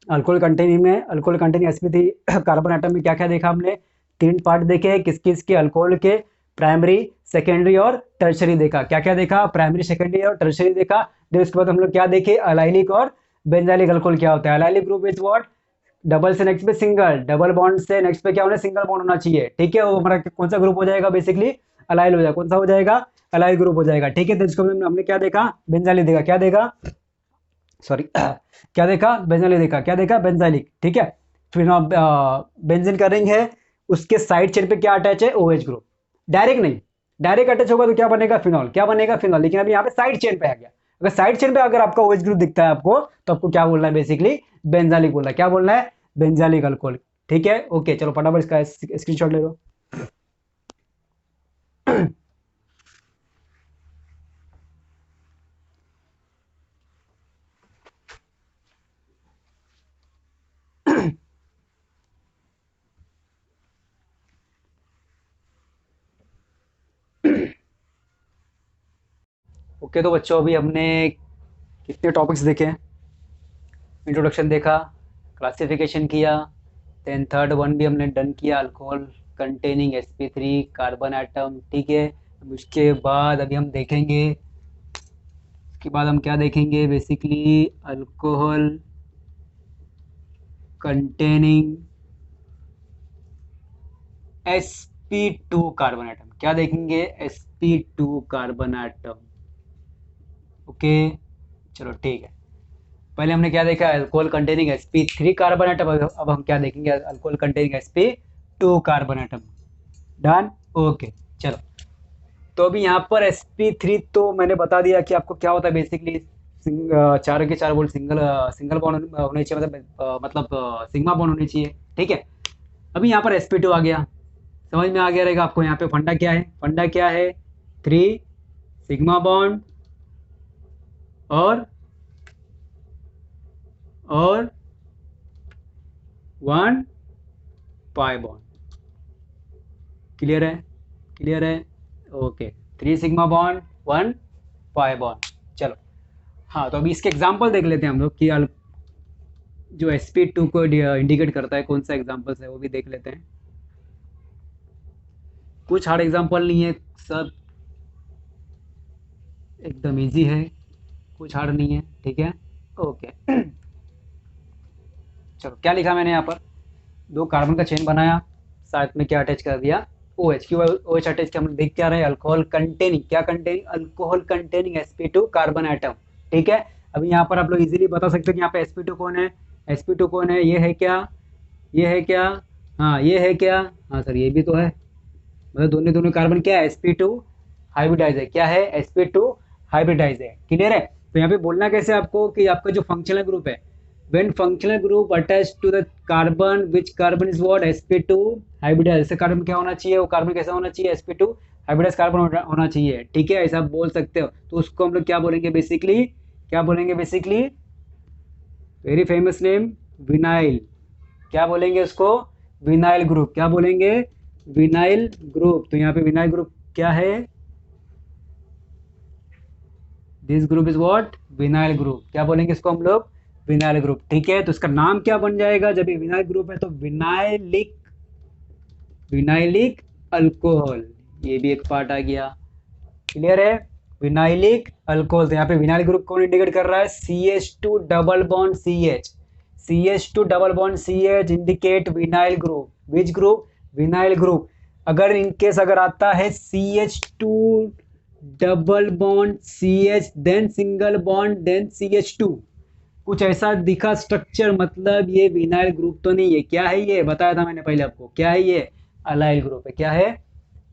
अल्कोहल कंटेनिंग में, alcohol containing sp3 carbon atom में क्या क्या देखा हमने, 3 पार्ट देखे, किस किस के, अल्कोहल के, प्राइमरी, सेकेंडरी और टर्शरी देखा। क्या क्या देखा, प्राइमरी, सेकेंडरी और टर्शरी देखा। फिर उसके बाद हम लोग क्या देखे, अलाइलिक और बेंजाइलिक अल्कोहल क्या होता है। Allylic group is what, double से नेक्स्ट पे सिंगल, डबल बॉन्ड से नेक्स्ट पे क्या होना, सिंगल बॉन्ड होना चाहिए, ठीक है। वो हमारा कौन सा ग्रुप हो जाएगा बेसिकली, अलाइल हो जाएगा, कौन सा हो जाएगा, अलाइल ग्रुप हो जाएगा, ठीक है। तो इसको हमने क्या देखा, बेंजाइलिक देखा, क्या देखा, सॉरी क्या देखा, बेंजाइलिक देखा, क्या देखा, बेंजाइलिक, ठीक है। फिर बेंजीन का रिंग है, उसके साइड चेन पे क्या अटैच है, OH ग्रुप, डायरेक्ट नहीं, डायरेक्ट अटैच होगा तो क्या बनेगा, फिनॉल, क्या बनेगा, फिनॉल। लेकिन अभी यहाँ पे साइड चेन पे आ गया, अगर साइड चेन पे अगर आपका OH ग्रुप दिखता है आपको, तो आपको क्या बोलना है बेसिकली, बेंजाइलिक बोलना है, क्या बोलना है, बेंजाइलिक अल्कोहल, ठीक है। ओके चलो फटाफट इसका स्क्रीनशॉट ले लो। ओके तो बच्चों अभी हमने कितने टॉपिक्स देखे, इंट्रोडक्शन देखा, क्लासिफिकेशन किया, देन थर्ड वन भी हमने डन किया, alcohol containing sp3 carbon atom, ठीक है। अब उसके बाद अभी हम देखेंगे, उसके बाद हम क्या देखेंगे basically, alcohol containing sp2 carbon atom, क्या देखेंगे, sp2 कार्बन एटम, ओके चलो ठीक है। पहले हमने क्या देखा, alcohol containing sp3 carbon atom, अब हम क्या देखेंगे, alcohol containing sp2 carbon atom, done, okay चलो। तो अभी यहाँ पर sp3 तो मैंने बता दिया कि आपको क्या होता है बेसिकली, चारों के चार बोल्ट सिंगल सिंगल बॉन्ड होने चाहिए, मतलब सिग्मा बॉन्ड होनी चाहिए, ठीक है। अभी यहाँ पर sp2 आ गया, समझ में आ गया रहेगा आपको, यहाँ पे फंडा क्या है, फंडा क्या है, 3 सिग्मा बॉन्ड और 1 पाई बॉन्ड, क्लियर है, क्लियर है, okay. 3 sigma bond 1 pi bond, चलो। हाँ तो अभी इसके एग्जांपल देख लेते हैं हम लोग कि जो sp2 को इंडिकेट करता है, कौन सा एग्जांपल्स है वो भी देख लेते हैं। कुछ हार्ड एग्जांपल नहीं है, सब एकदम इजी है, कुछ हार्ड नहीं है, ठीक है, ओके। चलो क्या लिखा मैंने यहाँ पर, 2 कार्बन का चेन बनाया, साथ में क्या अटैच कर दिया, OH, क्यों OH अटैच किया, हम लोग देख क्या रहे हैं, अल्कोहल कंटेनिंग, क्या containing, alcohol containing sp2 carbon atom, ठीक है। अभी यहाँ पर आप लोग इजीली बता सकते हो कि यहाँ पे sp2 कौन है, sp2 कौन है, ये है क्या, ये है क्या, हाँ ये है क्या, हाँ सर ये भी तो है, मतलब दोनों दोनों कार्बन क्या है, sp2 हाइब्रिडाइज है, क्या है, sp2 हाइब्रिडाइज है, क्लियर है। तो यहाँ पे बोलना कैसे आपको कि आपका जो फंक्शनल ग्रुप है, when functional group attached to the carbon which carbon is what, sp2 hybridized, ऐसे कार्बन क्या होना चाहिए, वो कार्बन कैसा होना चाहिए, sp2 हाइब्रिडाइज कार्बन होना चाहिए, ठीक है, ऐसा आप बोल सकते हो। तो उसको हम लोग क्या बोलेंगे बेसिकली, क्या बोलेंगे basically, very famous name, vinyl, क्या बोलेंगे उसको, विनाइल ग्रुप, क्या बोलेंगे, विनाइल ग्रुप। तो यहाँ पे विनाइल ग्रुप क्या है, this group is what, vinyl group. क्या बोलेंगे इसको हम लोग, विनाइल ग्रुप। ठीक है, तो इसका नाम क्या बन जाएगा, जब ये विनाइल ग्रुप है तो विनाइलिक, विनाइलिक अल्कोहल, ये भी एक पार्ट आ गया। क्लियर है, विनाइलिक अल्कोहल। तो यहाँ पे विनाइल ग्रुप कौन इंडिकेट कर रहा है, CH2 double bond CH, CH2 double bond CH indicate vinyl group. Which group, vinyl group. अगर इनकेस अगर आता है CH2 double bond CH then single bond then CH2, कुछ ऐसा दिखा स्ट्रक्चर, मतलब ये विनाइल ग्रुप तो नहीं है। क्या है ये, बताया था मैंने पहले आपको, क्या है ये, अलाइल ग्रुप है। क्या है,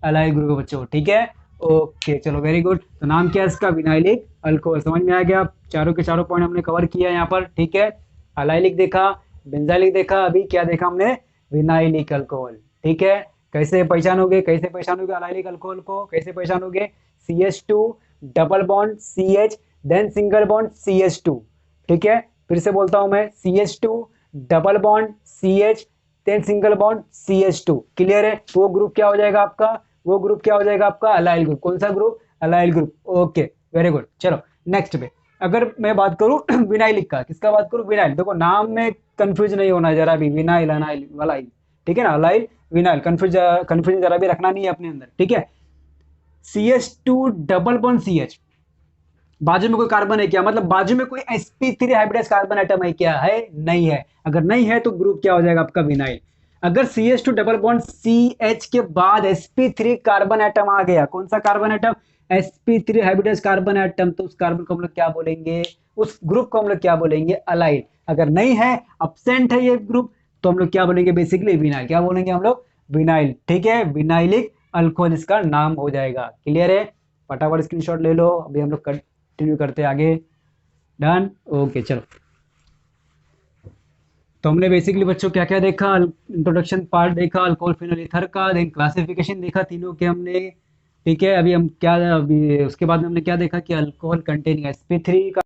अलाइल ग्रुप है बच्चों। ठीक है, ओके चलो वेरी गुड। तो नाम क्या है इसका, विनाइलिक अल्कोहल। समझ में आ गया, चारों के चारों पॉइंट हमने कवर किया यहाँ पर। ठीक है, अलाइलिक देखा, बेंजाइलिक देखा, अभी क्या देखा हमने, विनाइलिक अल्कोहल। ठीक है, कैसे पहचानोगे, कैसे पहचानोगे अलाइलिक अल्कोहल को, कैसे पहचानोगे, CH2 double bond CH then single bond CH2। ठीक है, फिर से बोलता हूं मैं, CH2 double bond CH then single bond CH2। Clear है, वो ग्रुप क्या हो जाएगा आपका, वो ग्रुप क्या हो जाएगा आपका, अलाइल ग्रुप। कौन सा group, allyl group. Okay very good. चलो नेक्स्ट पे, अगर मैं बात करूं विनाइलिक का, किसका बात करूं, विनाइल। देखो नाम में कंफ्यूज नहीं होना जरा भी, विनाइल अनाइल वलाइल। ठीक है ना, अलाइल विनाइल, कंफ्यूजन जरा भी रखना नहीं है अपने अंदर। ठीक है, CH2 डबल बॉन्ड CH, बाजू में कोई कार्बन है क्या, मतलब बाजू में कोई sp3 हाइब्रिडाइज कार्बन एटम है क्या, है नहीं है। अगर नहीं है तो ग्रुप क्या हो जाएगा आपका, विनाइल। अगर CH2 डबल बॉन्ड CH के बाद sp3 कार्बन एटम आ गया, कौन सा carbon atom, sp3 hybridize carbon atom, तो उस कार्बन को हम लोग क्या बोलेंगे, उस ग्रुप को हम लोग क्या बोलेंगे, अलाइल। अगर नहीं है, अब्सेंट है ये ग्रुप, तो हम लोग क्या बोलेंगे, बेसिकली विनाइल। क्या बोलेंगे हम लोग, विनाइल। ठीक है, विनाइलिक अल्कोहल इसका नाम हो जाएगा। क्लियर है, फटाफट स्क्रीनशॉट ले लो, अभी हम लोग कंटिन्यू करते आगे। डन, ओके चलो। तो हमने बेसिकली बच्चों क्या क्या देखा, इंट्रोडक्शन पार्ट देखा अल्कोहल फिनोल ईथर का, देन क्लासिफिकेशन देखा तीनों के हमने। ठीक है, अभी हम क्या, अभी उसके बाद में हमने क्या देखा कि अल्कोहल कंटेनिंग sp3 का